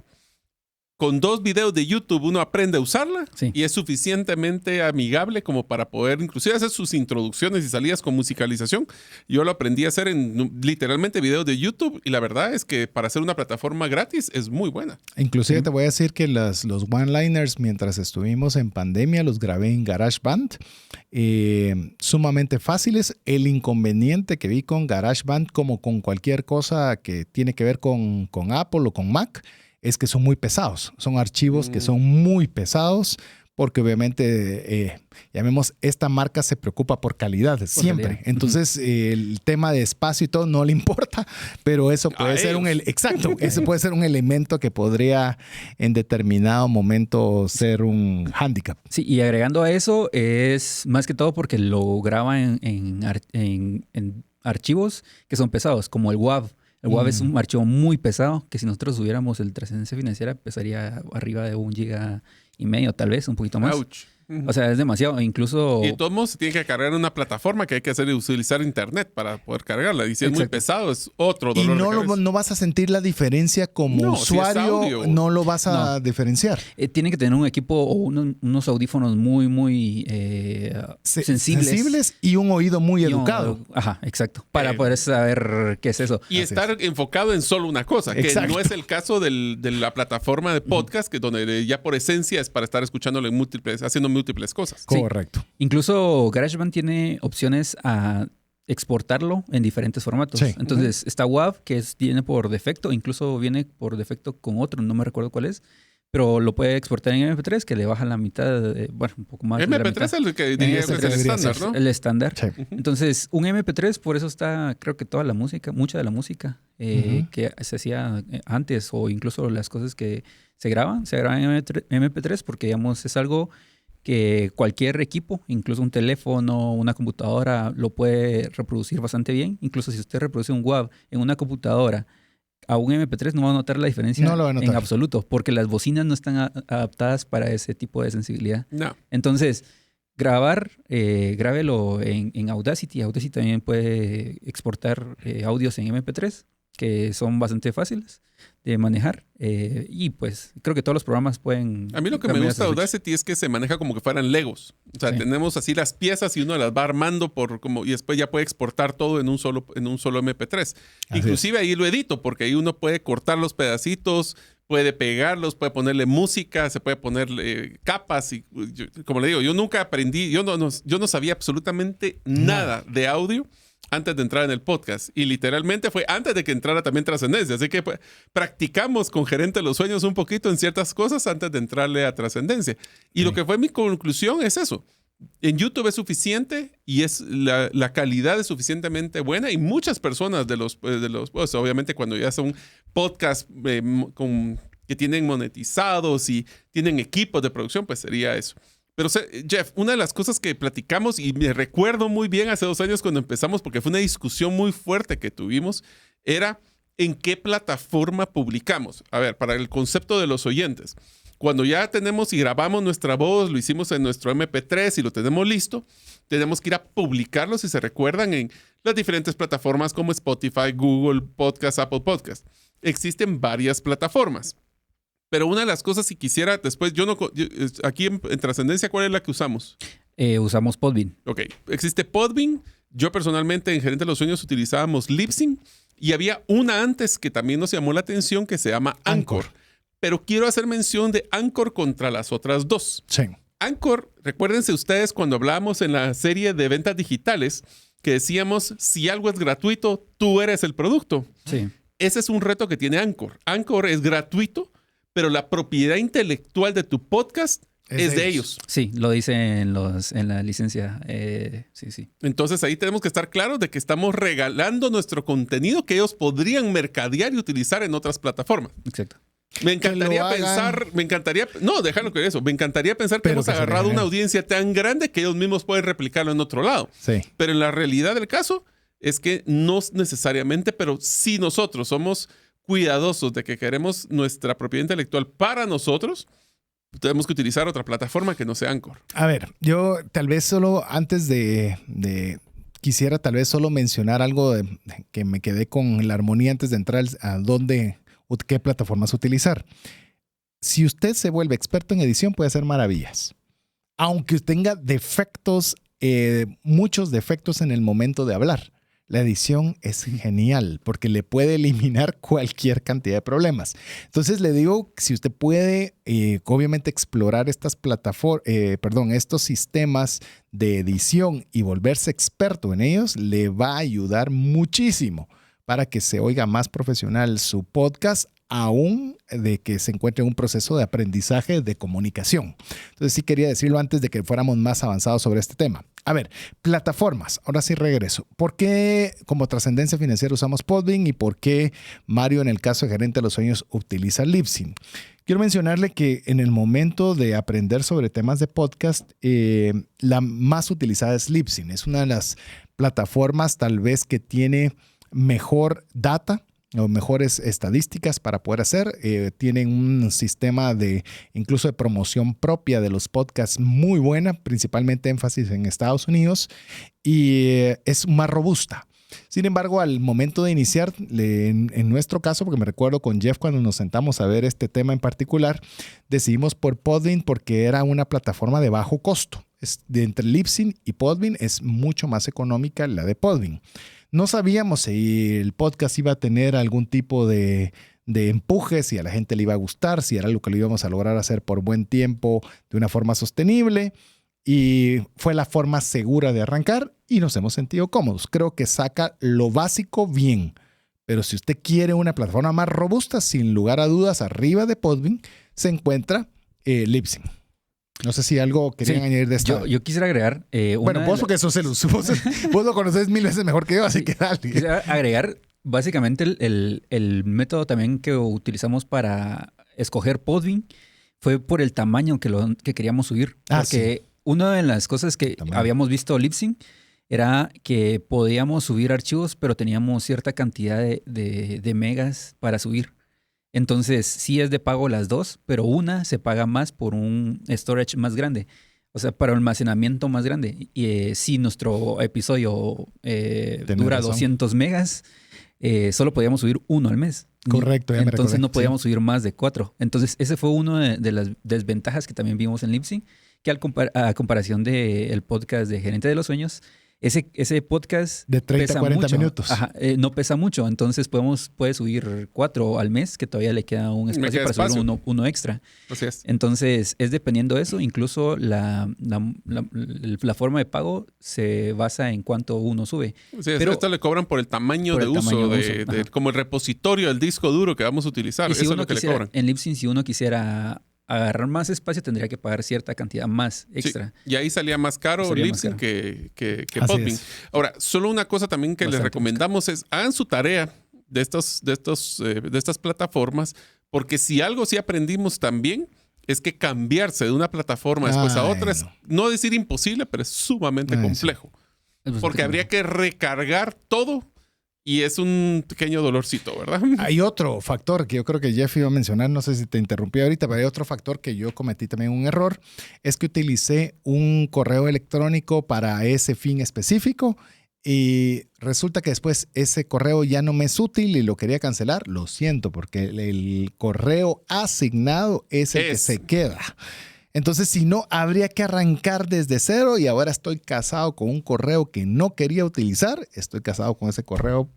con 2 videos de YouTube uno aprende a usarla Sí. y es suficientemente amigable como para poder inclusive hacer sus introducciones y salidas con musicalización. Yo lo aprendí a hacer en literalmente videos de YouTube y la verdad es que para hacer una plataforma gratis es muy buena. Inclusive te voy a decir que los one-liners, mientras estuvimos en pandemia, los grabé en GarageBand. Sumamente fáciles. El inconveniente que vi con GarageBand, como con cualquier cosa que tiene que ver con Apple o con Mac, es que son muy pesados. Son archivos que son muy pesados porque obviamente, llamemos, esta marca se preocupa por calidad siempre. Calidad. Entonces, el tema de espacio y todo no le importa, pero eso puede ser exacto, ese puede ser un elemento que podría en determinado momento ser un hándicap. Sí, y agregando a eso es más que todo porque lo graba en archivos que son pesados, como el WAV. El WAV es un archivo muy pesado que si nosotros tuviéramos el Trascendencia Financiera pesaría arriba de 1,5 GB, tal vez, un poquito más. Ouch. O sea, es demasiado. Incluso... Y de todos modos se tiene que cargar en una plataforma que hay que hacer y utilizar internet para poder cargarla. Y si es muy Exacto. pesado, es otro Y dolor de cabeza. no vas a sentir la diferencia como No, si es usuario, audio. no lo vas a diferenciar. tiene que tener un equipo o unos audífonos muy sensibles. Y un oído muy Y educado. Ajá, exacto. Para poder saber qué es eso. Y Así estar enfocado en solo una cosa, que Exacto. no es el caso de la plataforma de podcast, que donde ya por esencia es para estar escuchándolo haciendo múltiples cosas. Sí. Correcto. Incluso GarageBand tiene opciones a exportarlo en diferentes formatos. Sí. Entonces, está WAV, que viene por defecto, incluso viene por defecto con otro, no me recuerdo cuál es, pero lo puede exportar en MP3, que le baja la mitad, un poco más. de la MP3 mitad. es el que diría que es el estándar, ¿no? El estándar. Sí. Entonces, un MP3, por eso está, creo que toda la música, mucha de la música que se hacía antes o incluso las cosas que se graban en MP3 porque, digamos, es algo que cualquier equipo, incluso un teléfono, una computadora, lo puede reproducir bastante bien. Incluso si usted reproduce un WAV en una computadora a un MP3, no va a notar la diferencia No lo va a notar. en absoluto, porque las bocinas no están adaptadas para ese tipo de sensibilidad. No. Entonces, grábelo en Audacity. Audacity también puede exportar audios en MP3, que son bastante fáciles de manejar. Y pues creo que todos los programas pueden... A mí lo que me cambiar gusta de esas fechas. Audacity es que se maneja como que fueran Legos. O sea, Sí. tenemos así las piezas y uno las va armando y después ya puede exportar todo en un solo MP3. Inclusive ahí lo edito porque ahí uno puede cortar los pedacitos, puede pegarlos, puede ponerle música, se puede ponerle capas. Y como le digo, yo nunca aprendí, yo no sabía absolutamente nada de audio antes de entrar en el podcast. Y literalmente fue antes de que entrara también Trascendencia. Así que pues, practicamos con Gerente de los Sueños un poquito en ciertas cosas antes de entrarle a Trascendencia. Y lo que fue mi conclusión es eso. En YouTube es suficiente y es la calidad es suficientemente buena y muchas personas pues, obviamente cuando ya son podcasts que tienen monetizados y tienen equipos de producción, pues sería eso. Pero Jeff, una de las cosas que platicamos y me recuerdo muy bien hace 2 años cuando empezamos, porque fue una discusión muy fuerte que tuvimos, era en qué plataforma publicamos. A ver, para el concepto de los oyentes. Cuando ya tenemos y grabamos nuestra voz, lo hicimos en nuestro MP3 y lo tenemos listo, tenemos que ir a publicarlo, si se recuerdan, en las diferentes plataformas como Spotify, Google Podcast, Apple Podcast. Existen varias plataformas. Pero una de las cosas, si quisiera, después, aquí en Trascendencia, ¿cuál es la que usamos? Usamos Podbean. Ok, existe Podbean. Yo personalmente en Gerente de los Sueños utilizábamos Libsyn y había una antes que también nos llamó la atención que se llama Anchor. Pero quiero hacer mención de Anchor contra las otras 2. Sí. Anchor, recuérdense ustedes cuando hablábamos en la serie de ventas digitales que decíamos, si algo es gratuito, tú eres el producto. Sí. Ese es un reto que tiene Anchor. Anchor es gratuito, pero la propiedad intelectual de tu podcast es de ellos. Sí, lo dice en la licencia. Sí. Entonces ahí tenemos que estar claros de que estamos regalando nuestro contenido que ellos podrían mercadear y utilizar en otras plataformas. Exacto. Me encantaría pensar que Pero hemos que se agarrado dejen. una audiencia tan grande que ellos mismos pueden replicarlo en otro lado. Sí. Pero en la realidad del caso es que no necesariamente, pero si nosotros somos cuidadosos de que queremos nuestra propiedad intelectual para nosotros, tenemos que utilizar otra plataforma que no sea Anchor. A ver, yo tal vez solo antes quisiera tal vez solo mencionar algo que me quedé con la armonía antes de entrar a qué plataformas utilizar. si usted se vuelve experto en edición, puede hacer maravillas. Aunque tenga defectos, muchos defectos en el momento de hablar. La edición es genial porque le puede eliminar cualquier cantidad de problemas. Entonces le digo, si usted puede obviamente explorar estas estos sistemas de edición y volverse experto en ellos, le va a ayudar muchísimo para que se oiga más profesional su podcast, aún de que se encuentre en un proceso de aprendizaje de comunicación. Entonces sí quería decirlo antes de que fuéramos más avanzados sobre este tema. A ver, plataformas. Ahora sí regreso. ¿Por qué como Trascendencia Financiera usamos Podbean y por qué Mario, en el caso de Gerente de los Sueños, utiliza Libsyn? Quiero mencionarle que en el momento de aprender sobre temas de podcast, la más utilizada es Libsyn. Es una de las plataformas tal vez que tiene mejor data o mejores estadísticas para poder hacer. Tienen un sistema incluso de promoción propia de los podcasts muy buena, principalmente énfasis en Estados Unidos, y es más robusta. Sin embargo, al momento de iniciar, en nuestro caso, porque me recuerdo con Jeff cuando nos sentamos a ver este tema en particular, decidimos por Podbean porque era una plataforma de bajo costo. Entre Libsyn y Podbean es mucho más económica la de Podbean. No sabíamos si el podcast iba a tener algún tipo de empuje, si a la gente le iba a gustar, si era algo que lo íbamos a lograr hacer por buen tiempo de una forma sostenible. Y fue la forma segura de arrancar y nos hemos sentido cómodos. Creo que saca lo básico bien. Pero si usted quiere una plataforma más robusta, sin lugar a dudas, arriba de Podbean se encuentra Libsyn. No sé si algo querían añadir de esto. Yo quisiera agregar... bueno, vos porque vos lo conoces 1000 veces mejor que yo, así que dale. Quisiera agregar básicamente el método también que utilizamos para escoger Podbean fue por el tamaño que queríamos subir. Porque una de las cosas que habíamos visto Libsyn era que podíamos subir archivos, pero teníamos cierta cantidad de megas para subir. Entonces, sí es de pago las dos, pero una se paga más por un storage más grande. O sea, para almacenamiento más grande. Y si nuestro episodio dura 200 megas, solo podíamos subir uno al mes. Correcto. Entonces no podíamos subir más de 4. Entonces, ese fue una de las desventajas que también vimos en Libsyn, que a comparación del podcast de Gerente de los Sueños, ese podcast de 30 a 40 mucho. minutos. No pesa mucho, entonces puede subir 4 al mes, que todavía le queda un espacio para subir uno extra. Así es. Entonces, es dependiendo de eso, incluso la forma de pago se basa en cuánto uno sube. Sí, pero esto le cobran por el tamaño de uso, como el repositorio del disco duro que vamos a utilizar. Eso es lo que le cobran. En Libsyn, si uno quisiera agarrar más espacio, tendría que pagar cierta cantidad más extra. Sí, y ahí salía más caro Libsyn que Podbean. Ahora, solo una cosa también que les recomendamos es hagan su tarea de estas plataformas, porque si algo sí aprendimos también es que cambiarse de una plataforma después a otra es, no decir imposible, pero es sumamente complejo. Porque habría que recargar todo. Y es un pequeño dolorcito, ¿verdad? Hay otro factor que yo creo que Jeff iba a mencionar, no sé si te interrumpí ahorita, pero hay otro factor que yo cometí también un error, es que utilicé un correo electrónico para ese fin específico y resulta que después ese correo ya no me es útil y lo quería cancelar. Lo siento, porque el correo asignado es el que se queda. Entonces, si no, habría que arrancar desde cero y ahora estoy casado con un correo que no quería utilizar. Estoy casado con ese correo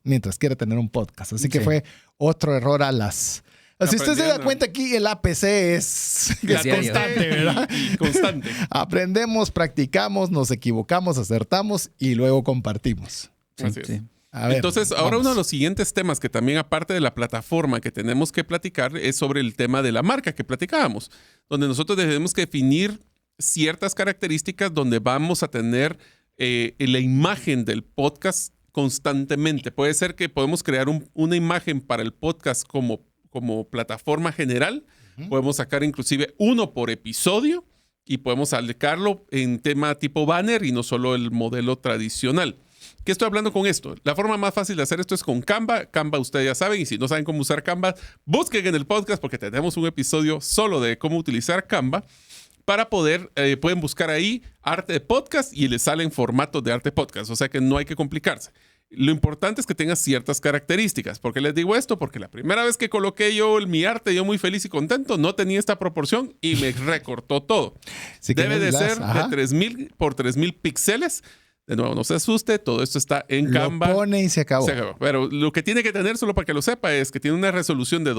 mientras quiera tener un podcast. Así que fue otro error a las... Si usted se da cuenta aquí, el APC es constante, ¿verdad? Constante. Aprendemos, practicamos, nos equivocamos, acertamos y luego compartimos. Así es. Entonces, ahora uno de los siguientes temas que también, aparte de la plataforma que tenemos que platicar, es sobre el tema de la marca que platicábamos, donde nosotros tenemos que definir ciertas características donde vamos a tener la imagen del podcast constantemente. Puede ser que podemos crear una imagen para el podcast como plataforma general. Podemos sacar inclusive uno por episodio y podemos aplicarlo en tema tipo banner y no solo el modelo tradicional. ¿Qué estoy hablando con esto? La forma más fácil de hacer esto es con Canva. Canva ustedes ya saben, y si no saben cómo usar Canva, busquen en el podcast porque tenemos un episodio solo de cómo utilizar Canva para pueden buscar ahí arte de podcast y les salen formatos de arte podcast, o sea que no hay que complicarse. Lo importante es que tenga ciertas características. ¿Por qué les digo esto? Porque la primera vez que coloqué mi arte, yo muy feliz y contento, no tenía esta proporción y me recortó todo. Si Debe de ser ajá, de 3000 por 3000 píxeles. De nuevo, no se asuste, todo esto está en Canva. Lo pone y se acabó. Pero lo que tiene que tener, solo para que lo sepa, es que tiene una resolución de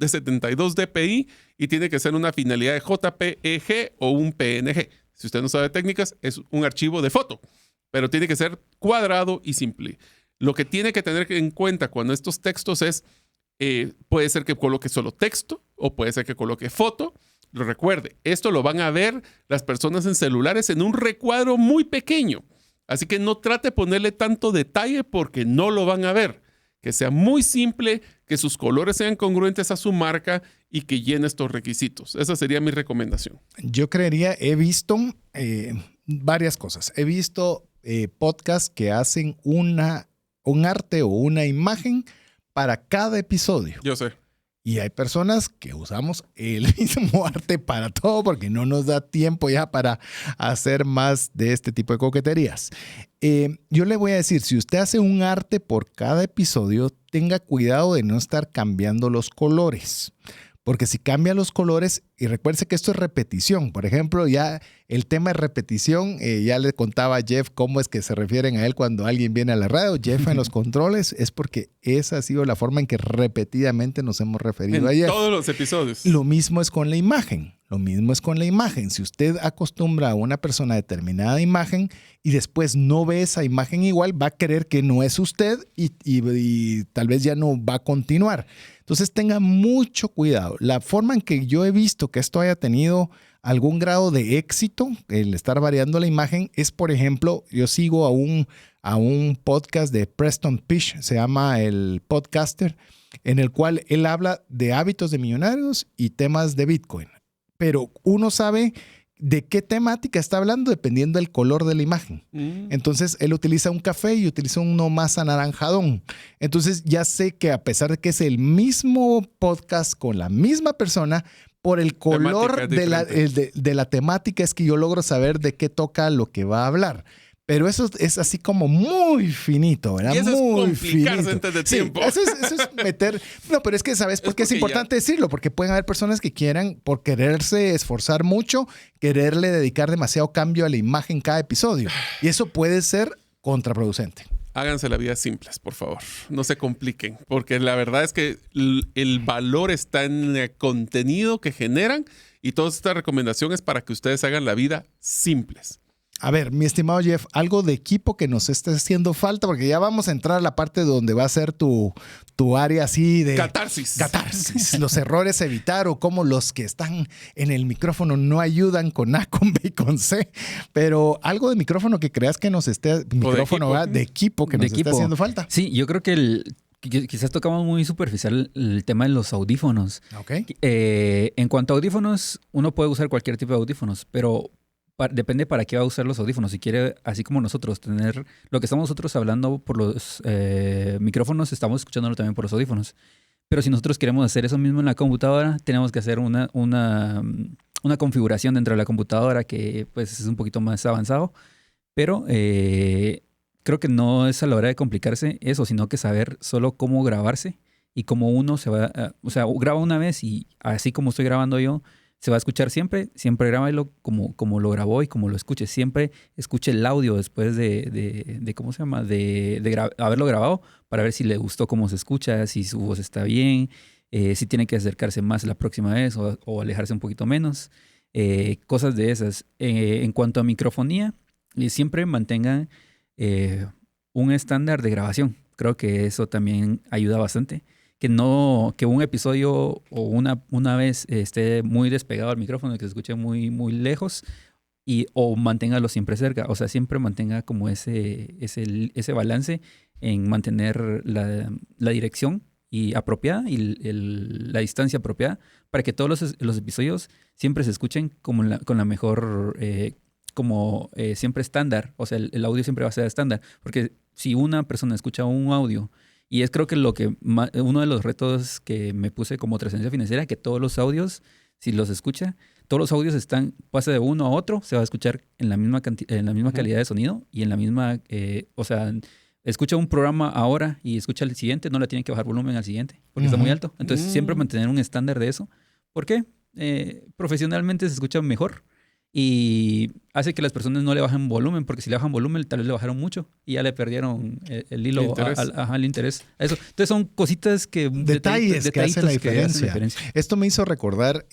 72 dpi y tiene que ser una finalidad de JPEG o un PNG. Si usted no sabe técnicas, es un archivo de foto, pero tiene que ser cuadrado y simple. Lo que tiene que tener en cuenta cuando estos textos es, puede ser que coloque solo texto o puede ser que coloque foto. Lo recuerde, esto lo van a ver las personas en celulares en un recuadro muy pequeño. Así que no trate de ponerle tanto detalle porque no lo van a ver. Que sea muy simple, que sus colores sean congruentes a su marca y que llene estos requisitos. Esa sería mi recomendación. Yo creería, he visto varias cosas. He visto podcasts que hacen un arte o una imagen para cada episodio. Yo sé. Y hay personas que usamos el mismo arte para todo porque no nos da tiempo ya para hacer más de este tipo de coqueterías. Yo le voy a decir, si usted hace un arte por cada episodio, tenga cuidado de no estar cambiando los colores. Porque si cambia los colores, y recuerde que esto es repetición. Por ejemplo, ya el tema de repetición, ya le contaba a Jeff cómo es que se refieren a él cuando alguien viene a la radio. Jeff en los controles es porque esa ha sido la forma en que repetidamente nos hemos referido a Jeff. En todos los episodios. Lo mismo es con la imagen. Lo mismo es con la imagen. Si usted acostumbra a una persona a determinada imagen y después no ve esa imagen igual, va a creer que no es usted y tal vez ya no va a continuar. Entonces tenga mucho cuidado. La forma en que yo he visto que esto haya tenido algún grado de éxito, el estar variando la imagen, es, por ejemplo, yo sigo a un podcast de Preston Pysh, se llama El Podcaster, en el cual él habla de hábitos de millonarios y temas de Bitcoin. Pero uno sabe de qué temática está hablando dependiendo del color de la imagen. Entonces, él utiliza un café y utiliza uno más anaranjadón. Entonces, ya sé que a pesar de que es el mismo podcast con la misma persona, por el color de la temática es que yo logro saber de qué toca lo que va a hablar. Pero eso es así como muy finito, ¿verdad? Y eso muy es complicarse finito. antes de tiempo. Sí, eso es meter... No, pero es que ¿sabes por qué es importante decirlo? Porque pueden haber personas que quieran, por quererse esforzar mucho, quererle dedicar demasiado cambio a la imagen cada episodio. Y eso puede ser contraproducente. Háganse la vida simples, por favor. No se compliquen, porque la verdad es que el valor está en el contenido que generan y toda esta recomendación es para que ustedes hagan la vida simples. A ver, mi estimado Jeff, algo de equipo que nos esté haciendo falta, porque ya vamos a entrar a la parte donde va a ser tu área así de... Catarsis. Los errores a evitar o cómo los que están en el micrófono no ayudan con A, con B y con C. Pero algo de micrófono que creas que nos esté... de equipo que nos esté haciendo falta. Sí, yo creo que quizás tocamos muy superficial el tema de los audífonos. Okay. En cuanto a audífonos, uno puede usar cualquier tipo de audífonos, pero... depende para qué va a usar los audífonos. Si quiere, así como nosotros, tener lo que estamos nosotros hablando por los micrófonos, estamos escuchándolo también por los audífonos. Pero si nosotros queremos hacer eso mismo en la computadora, tenemos que hacer una configuración dentro de la computadora que pues es un poquito más avanzado. Pero creo que no es a la hora de complicarse eso, sino que saber solo cómo grabarse y cómo uno se va... o sea, graba una vez y así como estoy grabando yo, se va a escuchar siempre grábalo como lo grabó y como lo escuche. Siempre escuche el audio después de ¿cómo se llama? De haberlo grabado para ver si le gustó cómo se escucha, si su voz está bien, si tiene que acercarse más la próxima vez o alejarse un poquito menos. Cosas de esas. En cuanto a microfonía, siempre mantengan un estándar de grabación. Creo que eso también ayuda bastante. Que un episodio o una vez esté muy despegado al micrófono y que se escuche muy, muy lejos o manténgalo siempre cerca. O sea, siempre mantenga como ese balance en mantener la dirección apropiada y la distancia apropiada para que todos los episodios siempre se escuchen con la mejor, siempre estándar. O sea, el audio siempre va a ser estándar. Porque si una persona escucha un audio... Y es creo que uno de los retos que me puse como Trascendencia Financiera, que todos los audios, si los escucha, todos los audios pasa de uno a otro, se va a escuchar en la misma calidad de sonido y en la misma, escucha un programa ahora y escucha el siguiente, no le tiene que bajar volumen al siguiente porque está muy alto. Entonces, siempre mantener un estándar de eso. ¿Por qué? Profesionalmente se escucha mejor y hace que las personas no le bajen volumen, porque si le bajan volumen, tal vez le bajaron mucho y ya le perdieron el hilo, el interés. Eso. Entonces, son cositas que... Detalles que hacen la diferencia. Esto me hizo recordar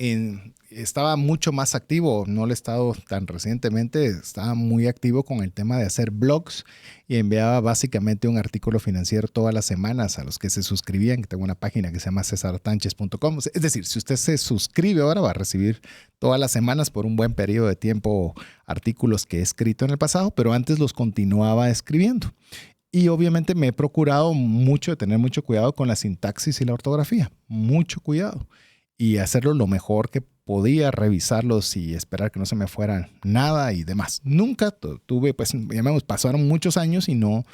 estaba mucho más activo, no lo he estado tan recientemente, estaba muy activo con el tema de hacer blogs y enviaba básicamente un artículo financiero todas las semanas a los que se suscribían, que tengo una página que se llama cesartanches.com. Es decir, si usted se suscribe ahora va a recibir todas las semanas por un buen periodo de tiempo artículos que he escrito en el pasado, pero antes los continuaba escribiendo. Y obviamente me he procurado mucho de tener mucho cuidado con la sintaxis y la ortografía, mucho cuidado. Y hacerlo lo mejor que podía, revisarlos y esperar que no se me fuera nada y demás. Nunca tuve, pues pasaron muchos años y no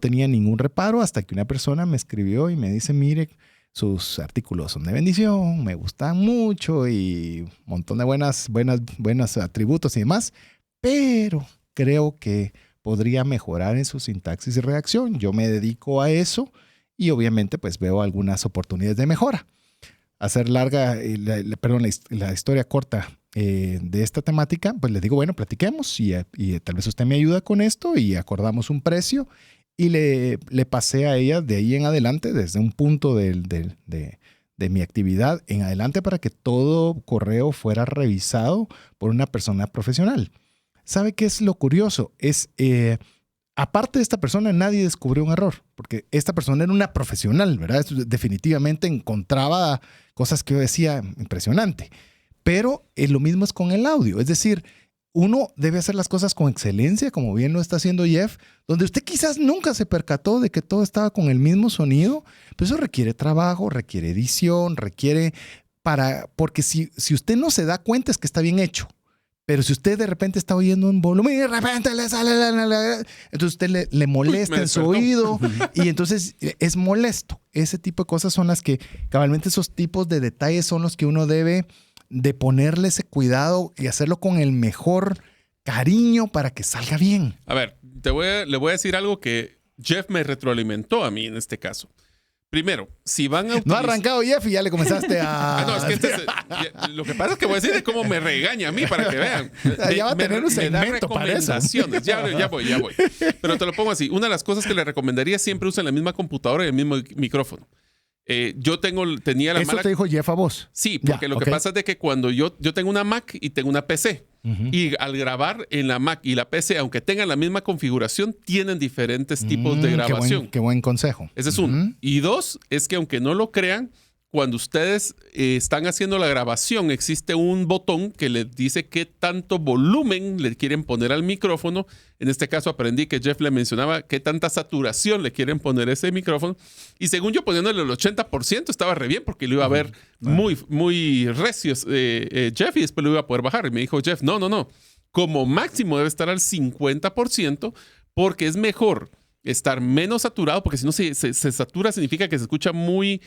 tenía ningún reparo hasta que una persona me escribió y me dice, mire, sus artículos son de bendición, me gustan mucho y un montón de buenos atributos y demás, pero creo que podría mejorar en su sintaxis y redacción. Yo me dedico a eso y obviamente pues veo algunas oportunidades de mejora. Hacer la historia corta de esta temática, pues les digo, bueno, platiquemos y tal vez usted me ayuda con esto y acordamos un precio y le pasé a ella de ahí en adelante, desde un punto de mi actividad en adelante para que todo correo fuera revisado por una persona profesional. ¿Sabe qué es lo curioso? Aparte de esta persona, nadie descubrió un error, porque esta persona era una profesional, ¿verdad? Definitivamente encontraba cosas que yo decía impresionante. Pero lo mismo es con el audio. Es decir, uno debe hacer las cosas con excelencia, como bien lo está haciendo Jeff, donde usted quizás nunca se percató de que todo estaba con el mismo sonido, pero eso requiere trabajo, requiere edición, porque si usted no se da cuenta es que está bien hecho. Pero si usted de repente está oyendo un volumen y de repente le sale entonces usted le molesta en su oído y entonces es molesto. Ese tipo de cosas son las que, cabalmente esos tipos de detalles son los que uno debe de ponerle ese cuidado y hacerlo con el mejor cariño para que salga bien. A ver, le voy a decir algo que Jeff me retroalimentó a mí en este caso. Primero, si van a utilizar... No ha arrancado Jeff y ya le comenzaste a... no, es que lo que pasa es que voy a decir de cómo me regaña a mí para que vean. Ya va a tener un segmento para eso. Ya voy. Pero te lo pongo así. Una de las cosas que le recomendaría, siempre usen la misma computadora y el mismo micrófono. Yo tenía la ¿Eso te dijo Jeff a vos? Sí, porque lo que pasa es de que cuando yo tengo una Mac y tengo una PC, y al grabar en la Mac y la PC, aunque tengan la misma configuración, tienen diferentes tipos de grabación. Qué buen consejo. Ese es uno. Y dos, es que aunque no lo crean, cuando ustedes están haciendo la grabación, existe un botón que les dice qué tanto volumen le quieren poner al micrófono. En este caso aprendí que Jeff le mencionaba qué tanta saturación le quieren poner a ese micrófono. Y según yo poniéndole el 80% estaba re bien porque lo iba a ver muy recio Jeff y después lo iba a poder bajar. Y me dijo Jeff, no. Como máximo debe estar al 50% porque es mejor estar menos saturado, porque si no se satura significa que se escucha muy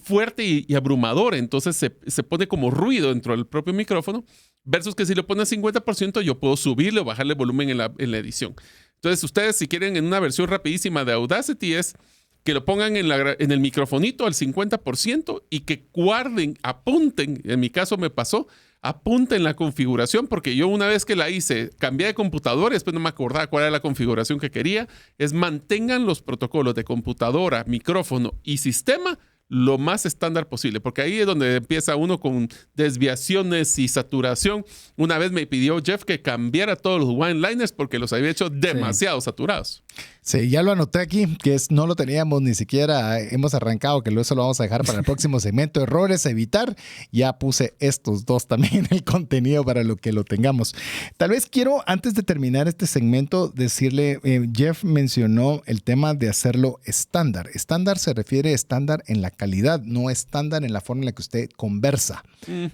fuerte y abrumador, entonces se pone como ruido dentro del propio micrófono, versus que si lo pone al 50% yo puedo subirle o bajarle volumen en la edición. Entonces ustedes, si quieren en una versión rapidísima de Audacity, es que lo pongan en el microfonito al 50% y que guarden, apunten, en mi caso me pasó, apunten la configuración, porque yo una vez que la hice, cambié de computadora y después no me acordaba cuál era la configuración que quería, es mantengan los protocolos de computadora, micrófono y sistema lo más estándar posible, porque ahí es donde empieza uno con desviaciones y saturación. Una vez me pidió Jeff que cambiara todos los one-liners porque los había hecho demasiado saturados. Sí, ya lo anoté aquí, que no lo teníamos ni siquiera, hemos arrancado, que eso lo vamos a dejar para el próximo segmento, errores a evitar. Ya puse estos dos también en el contenido para lo que lo tengamos. Tal vez quiero, antes de terminar este segmento, decirle, Jeff mencionó el tema de hacerlo estándar. Estándar se refiere a estándar en la calidad, no estándar en la forma en la que usted conversa.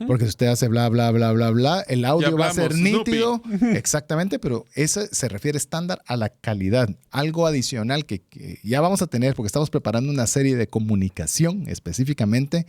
Porque si usted hace bla, bla, bla, bla, bla, el audio va a ser nítido. Exactamente, pero eso se refiere estándar a la calidad. Algo adicional que ya vamos a tener, porque estamos preparando una serie de comunicación específicamente,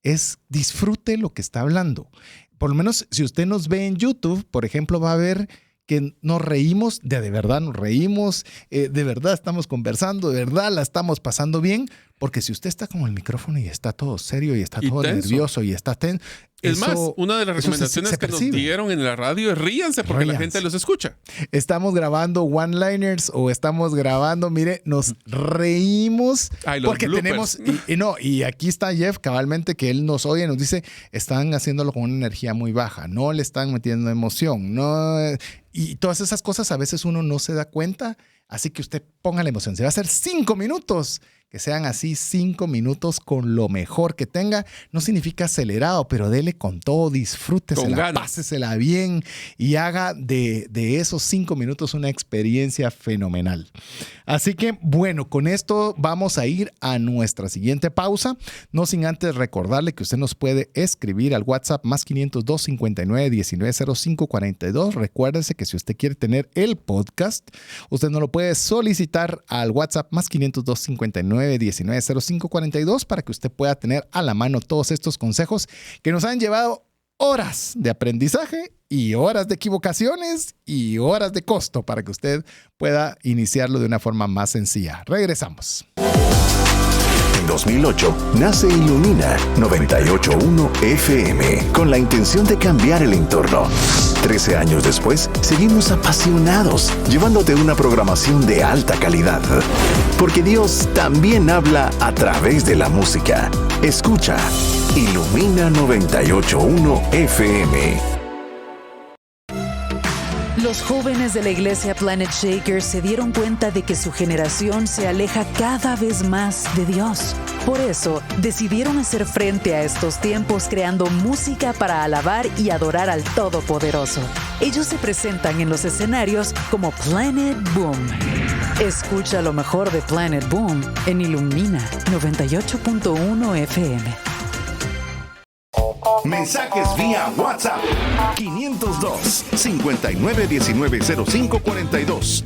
es disfrute lo que está hablando. Por lo menos si usted nos ve en YouTube, por ejemplo, va a ver que nos reímos, de verdad nos reímos, de verdad estamos conversando, de verdad la estamos pasando bien, porque si usted está con el micrófono y está todo serio y está todo nervioso y está tenso. Es más, una de las recomendaciones que nos dieron en la radio es ríanse porque la gente los escucha. Estamos grabando one-liners o estamos grabando, mire, nos reímos porque bloopers. Tenemos, y aquí está Jeff cabalmente que él nos oye y nos dice, están haciéndolo con una energía muy baja, no le están metiendo emoción, no, y todas esas cosas a veces uno no se da cuenta, así que usted ponga la emoción. Se va a hacer 5 minutos. Que sean así 5 minutos con lo mejor que tenga. No significa acelerado, pero dele con todo, disfrútesela, pásesela bien y haga de esos 5 minutos una experiencia fenomenal. Así que, bueno, con esto vamos a ir a nuestra siguiente pausa. No sin antes recordarle que usted nos puede escribir al WhatsApp más 502 59 19 05 42. Recuérdese que si usted quiere tener el podcast, usted nos lo puede solicitar al WhatsApp más 502 59 19 05 42 para que usted pueda tener a la mano todos estos consejos que nos han llevado horas de aprendizaje y horas de equivocaciones y horas de costo para que usted pueda iniciarlo de una forma más sencilla. Regresamos. En 2008 nace Ilumina 98.1 FM con la intención de cambiar el entorno. 13 años después, seguimos apasionados, llevándote una programación de alta calidad. Porque Dios también habla a través de la música. Escucha Ilumina 98.1 FM. Los jóvenes de la iglesia Planet Shaker se dieron cuenta de que su generación se aleja cada vez más de Dios. Por eso, decidieron hacer frente a estos tiempos creando música para alabar y adorar al Todopoderoso. Ellos se presentan en los escenarios como Planet Boom. Escucha lo mejor de Planet Boom en Ilumina 98.1 FM. Mensajes vía WhatsApp 502 59 19 05 42.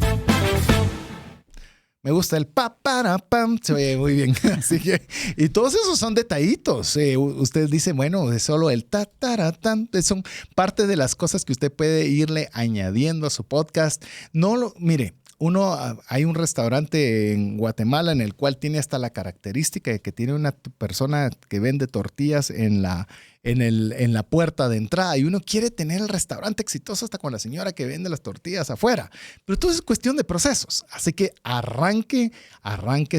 Me gusta el pa-para-pam, se oye muy bien. Así que, y todos esos son detallitos. Usted dice, bueno, es solo el ta-tara-tan. Son parte de las cosas que usted puede irle añadiendo a su podcast. Mire, hay un restaurante en Guatemala en el cual tiene hasta la característica de que tiene una persona que vende tortillas en la puerta de entrada y uno quiere tener el restaurante exitoso hasta con la señora que vende las tortillas afuera. Pero todo es cuestión de procesos. Así que arranque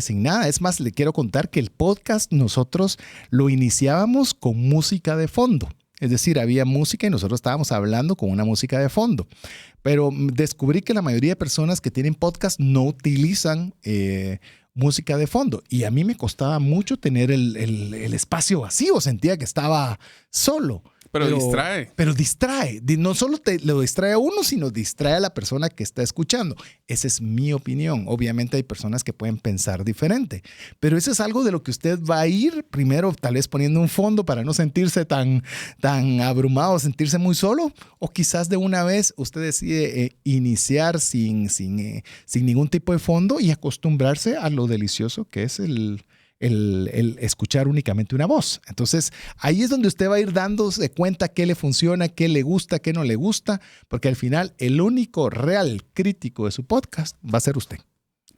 sin nada. Es más, le quiero contar que el podcast nosotros lo iniciábamos con música de fondo. Es decir, había música y nosotros estábamos hablando con una música de fondo. Pero descubrí que la mayoría de personas que tienen podcast no utilizan música de fondo. Y a mí me costaba mucho tener el espacio vacío. Sentía que estaba solo. Pero distrae. Pero distrae. No solo lo distrae a uno, sino distrae a la persona que está escuchando. Esa es mi opinión. Obviamente hay personas que pueden pensar diferente. Pero eso es algo de lo que usted va a ir primero tal vez poniendo un fondo para no sentirse tan abrumado, sentirse muy solo. O quizás de una vez usted decide iniciar sin ningún tipo de fondo y acostumbrarse a lo delicioso que es el escuchar únicamente una voz. Entonces, ahí es donde usted va a ir dándose cuenta qué le funciona, qué le gusta, qué no le gusta, porque al final el único real crítico de su podcast va a ser usted.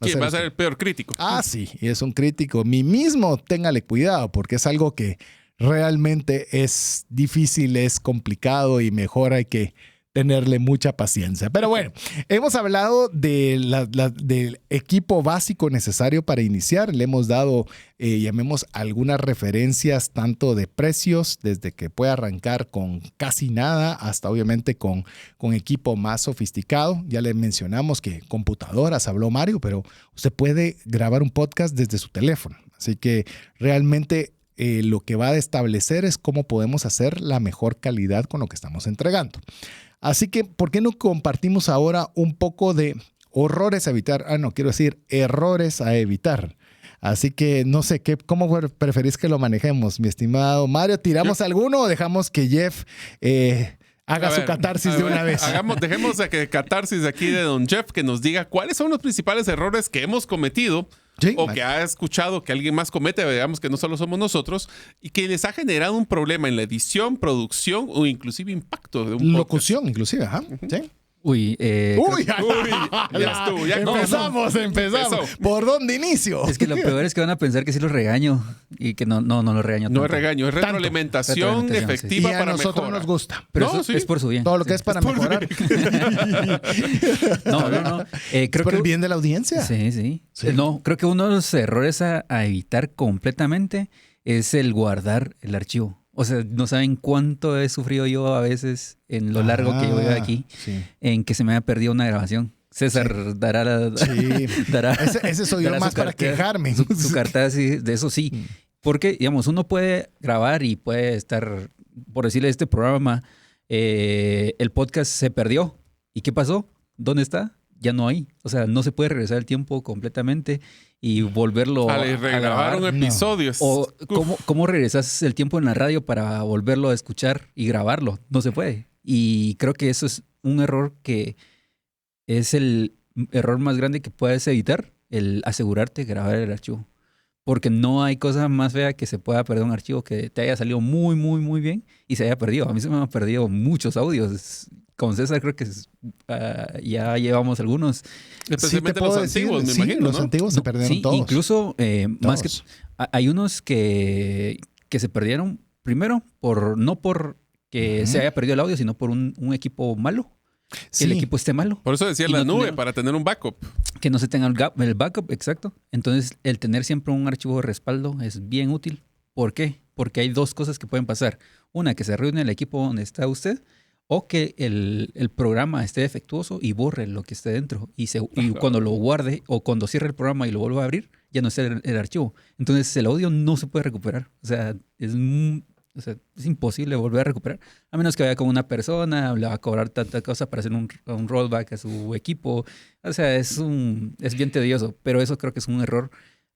¿Quién va a ser el peor crítico? Sí, y es un crítico. Mí mismo, téngale cuidado, porque es algo que realmente es difícil, es complicado y mejor hay que tenerle mucha paciencia. Pero bueno, hemos hablado del equipo básico necesario para iniciar. Le hemos dado, llamemos, algunas referencias tanto de precios, desde que puede arrancar con casi nada hasta obviamente con equipo más sofisticado. Ya le mencionamos que computadoras, habló Mario, pero usted puede grabar un podcast desde su teléfono. Así que realmente lo que va a establecer es cómo podemos hacer la mejor calidad con lo que estamos entregando. Así que, ¿por qué no compartimos ahora un poco de errores a evitar? Así que no sé, ¿cómo preferís que lo manejemos, mi estimado Mario? ¿Tiramos alguno o dejamos que Jeff haga su catarsis de una vez? Dejemos a que catarsis aquí de don Jeff que nos diga cuáles son los principales errores que hemos cometido. Sí, o que ha escuchado que alguien más comete, digamos que no solo somos nosotros, y que les ha generado un problema en la edición, producción o inclusive impacto de un locución, podcast. Inclusive, ajá. Uh-huh. Sí. Uy, Uy, ya estuvo, ya empezamos. Empezó. ¿Por dónde inicio? es que lo peor es que van a pensar que sí los regaño y que no los regaño No tanto. es regaño, es retroalimentación Retroalimentación, efectiva Y a para nosotros mejorar. nos gusta. Pero No, eso sí. es por su bien. Todo lo que es para mejorar. No. Creo Por que el bien de la audiencia. Sí. No, creo que uno de los errores a evitar completamente es el guardar el archivo. O sea, no saben cuánto he sufrido yo a veces en lo largo que yo vivo aquí, Sí. en que se me haya perdido una grabación. César dará, Sí. dará Ese soy yo dará más su para carta- quejarme. Su carta sí, de eso sí. Porque, digamos, uno puede grabar y puede estar, por decirle este programa, el podcast se perdió. ¿Y qué pasó? ¿Dónde está? Ya no hay. O sea, no se puede regresar el tiempo completamente y volverlo a Regrabar un grabar. episodio. O ¿cómo regresas el tiempo en la radio para volverlo a escuchar y grabarlo? No se puede. Y creo que eso es un error que es el error más grande que puedes evitar, el asegurarte de grabar el archivo. Porque no hay cosa más fea que se pueda perder un archivo que te haya salido muy, muy, muy bien y se haya perdido. A mí se me han perdido muchos audios. Con César creo que ya llevamos algunos. Especialmente puedo los decir, antiguos, me sí, imagino, los ¿no? antiguos se perdieron Sí, todos. incluso más que Todos. hay unos que se perdieron primero no por que se haya perdido el audio, sino por un equipo malo. Que Sí. el equipo esté malo. Por eso decía Y la no nube, tener- para tener un backup. Que no se tenga el backup, exacto. Entonces, el tener siempre un archivo de respaldo es bien útil. ¿Por qué? Porque hay dos cosas que pueden pasar. Una, que se arruine el equipo donde está usted, o que el programa esté defectuoso y borre lo que esté dentro. Y cuando lo guarde o cuando cierre el programa y lo vuelva a abrir, ya no está el archivo. Entonces, el audio no se puede recuperar. O sea, es imposible volver a recuperar. A menos que vaya con una persona, le va a cobrar tanta cosa para hacer un rollback a su equipo. O sea, es bien tedioso. Pero eso creo que es un error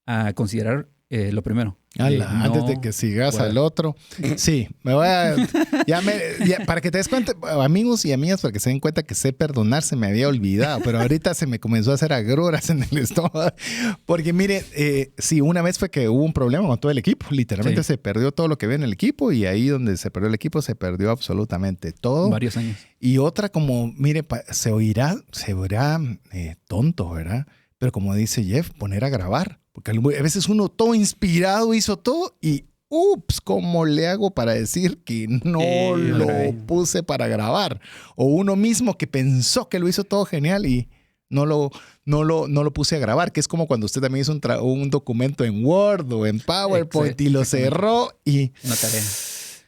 a considerar lo primero. Ala, No antes de que sigas guardar. al otro. Sí, me voy a... para que te des cuenta, amigos y amigas, para que se den cuenta que sé perdonar, se me había olvidado, pero ahorita se me comenzó a hacer agruras en el estómago. Porque mire, sí, una vez fue que hubo un problema con todo el equipo. Literalmente Sí. se perdió todo lo que había en el equipo y ahí donde se perdió el equipo se perdió absolutamente todo. Varios años. Y otra como, mire, se oirá tonto, ¿verdad? Pero como dice Jeff, poner a grabar. Porque a veces uno todo inspirado hizo todo y, ups, ¿cómo le hago para decir que no lo puse para grabar? O uno mismo que pensó que lo hizo todo genial y no lo puse a grabar, que es como cuando usted también hizo un documento en Word o en PowerPoint y lo cerró Una tarea.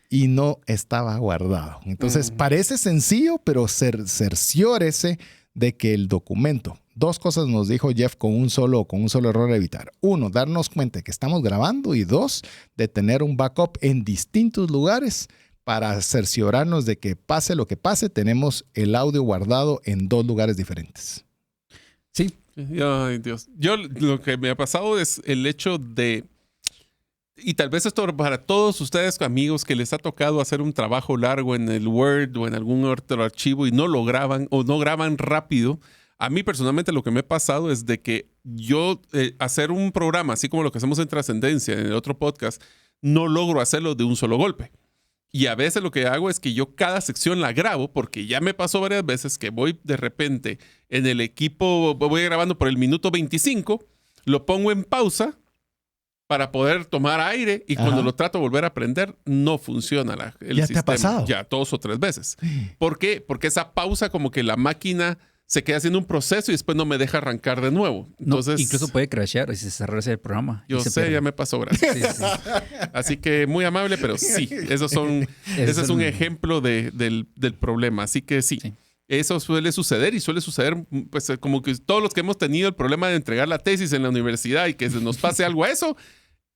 y no estaba guardado. Entonces, parece sencillo, pero cerciórese de que el documento, dos cosas nos dijo Jeff con un solo error a evitar. Uno, darnos cuenta que estamos grabando y dos, de tener un backup en distintos lugares para cerciorarnos de que pase lo que pase, tenemos el audio guardado en dos lugares diferentes. Sí. Ay, Dios. Yo lo que me ha pasado es el hecho de, y tal vez esto para todos ustedes amigos que les ha tocado hacer un trabajo largo en el Word o en algún otro archivo y no lo graban o no graban rápido. A mí personalmente lo que me ha pasado es de que yo hacer un programa, así como lo que hacemos en Trascendencia, en el otro podcast, no logro hacerlo de un solo golpe. Y a veces lo que hago es que yo cada sección la grabo, porque ya me pasó varias veces que voy de repente en el equipo, voy grabando por el minuto 25, lo pongo en pausa para poder tomar aire y cuando lo trato de volver a prender, no funciona el ¿Ya sistema. te ha pasado? Ya 2 o 3 veces. ¿Por qué? Porque esa pausa como que la máquina se queda haciendo un proceso y después no me deja arrancar de nuevo. Entonces, No, incluso puede crashear y se cerrarse el programa. yo sé, pierde. ya me pasó, gracias. Sí, sí. Así que muy amable, pero sí, ese es un ejemplo del problema. Así que sí, eso suele suceder y suele suceder, pues como que todos los que hemos tenido el problema de entregar la tesis en la universidad y que se nos pase algo a eso,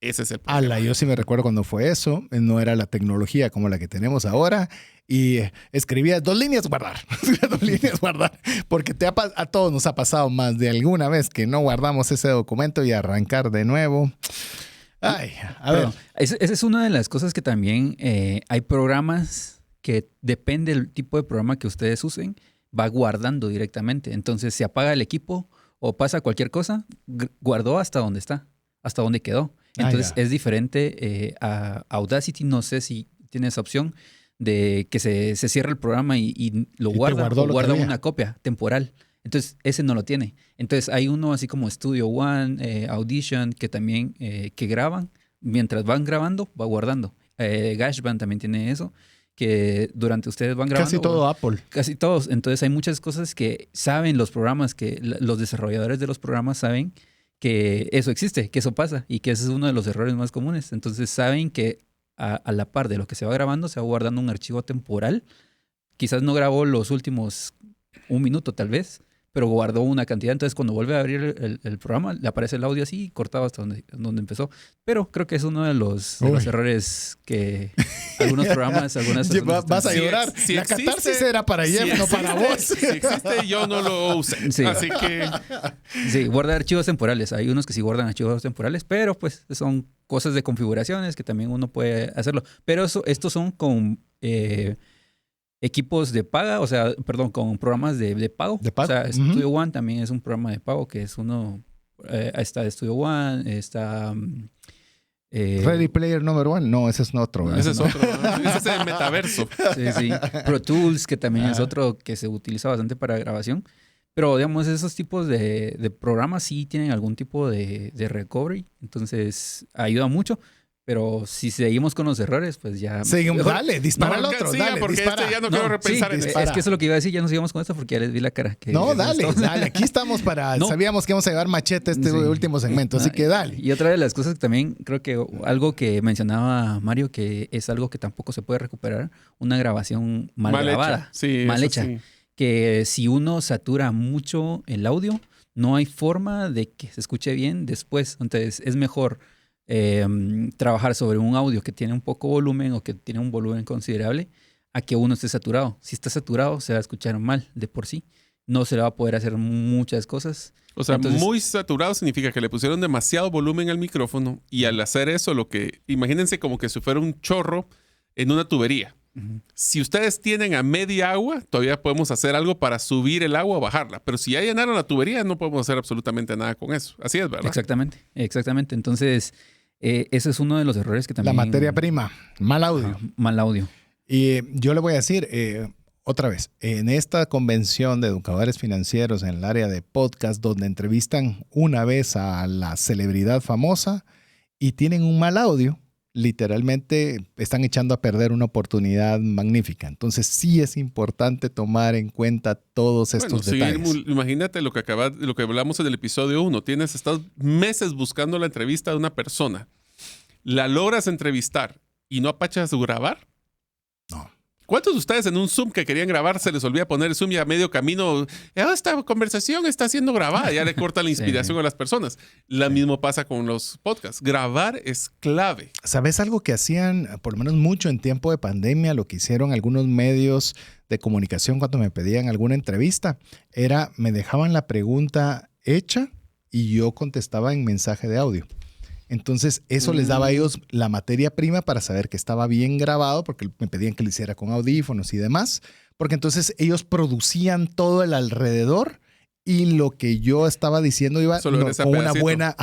ese es el problema. Yo sí me recuerdo cuando fue eso, no era la tecnología como la que tenemos ahora y escribía 2 líneas guardar, 2 líneas guardar, porque a todos nos ha pasado más de alguna vez que no guardamos ese documento y arrancar de nuevo. Ay, a ver. Esa es una de las cosas que también hay programas que depende del tipo de programa que ustedes usen, va guardando directamente. Entonces, se apaga el equipo o pasa cualquier cosa, guardó hasta donde está, hasta donde quedó. Entonces, es diferente a Audacity. No sé si tiene esa opción de que se cierra el programa y lo guarda o guarda una copia temporal. Entonces, ese no lo tiene. Entonces, hay uno así como Studio One, Audition, que también que graban. Mientras van grabando, va guardando. GarageBand también tiene eso, que durante ustedes van grabando. Casi todo Apple. Casi todos. Entonces, hay muchas cosas que saben los programas, que los desarrolladores de los programas saben que eso existe, que eso pasa y que ese es uno de los errores más comunes. Entonces, saben que a la par de lo que se va grabando, se va guardando un archivo temporal. Quizás no grabó los últimos 1 minuto tal vez, pero guardó una cantidad. Entonces, cuando vuelve a abrir el programa, le aparece el audio así, cortado hasta donde empezó. Pero creo que es uno de los errores que algunos programas, algunas personas... Vas a llorar. Si la existe, catarsis era para Jeff, no para vos. Si existe, yo no lo usé. Sí. Así que... Sí, guarda archivos temporales. Hay unos que sí guardan archivos temporales, pero pues son cosas de configuraciones que también uno puede hacerlo. Pero estos son con... equipos de paga, o sea, perdón, con programas de pago. ¿De pago? O sea, Studio One también es un programa de pago que es uno... está Studio One, está... Ready Player Number One. No, ese es otro. Ese es otro. Ese es el metaverso. Sí. Pro Tools, que también es otro que se utiliza bastante para grabación. Pero, digamos, esos tipos de programas sí tienen algún tipo de recovery. Entonces, ayuda mucho. Pero si seguimos con los errores, pues ya... Seguimos, dale, dispara al otro, dale, porque dispara. ya no quiero repensar en eso. eso. Es que eso es lo que iba a decir, ya no sigamos con esto porque ya les vi la cara. Dale, aquí estamos para... No. Sabíamos que íbamos a llevar machete último segmento, así que dale. Y otra de las cosas que también creo que algo que mencionaba Mario, que es algo que tampoco se puede recuperar, una grabación mal grabada, hecha. Sí, mal eso hecha. sí. Que si uno satura mucho el audio, no hay forma de que se escuche bien después. Entonces es mejor... trabajar sobre un audio que tiene un poco volumen o que tiene un volumen considerable a que uno esté saturado. Si está saturado, se va a escuchar mal de por sí. No se le va a poder hacer muchas cosas. O sea, entonces, muy saturado significa que le pusieron demasiado volumen al micrófono y al hacer eso, imagínense como que si fuera un chorro en una tubería. Si ustedes tienen a media agua, todavía podemos hacer algo para subir el agua o bajarla. Pero si ya llenaron la tubería, no podemos hacer absolutamente nada con eso. Así es, ¿verdad? Exactamente. Entonces, ese es uno de los errores que también... La materia prima, mal audio. Mal audio. Y yo le voy a decir, otra vez, en esta convención de educadores financieros en el área de podcast, donde entrevistan una vez a la celebridad famosa y tienen un mal audio, literalmente están echando a perder una oportunidad magnífica. Entonces sí es importante tomar en cuenta todos estos detalles. Imagínate lo que hablamos en el episodio 1. Estás meses buscando la entrevista de una persona. La logras entrevistar y no apachas a grabar. No. ¿Cuántos de ustedes en un Zoom que querían grabar se les olvida poner el Zoom y a medio camino, esta conversación está siendo grabada? Ya le corta la inspiración a las personas. Lo mismo pasa con los podcasts. Grabar es clave. ¿Sabes algo que hacían, por lo menos mucho en tiempo de pandemia, lo que hicieron algunos medios de comunicación cuando me pedían alguna entrevista? Me dejaban la pregunta hecha y yo contestaba en mensaje de audio. Entonces, eso les daba a ellos la materia prima para saber que estaba bien grabado, porque me pedían que lo hiciera con audífonos y demás, porque entonces ellos producían todo el alrededor y lo que yo estaba diciendo iba con una buena,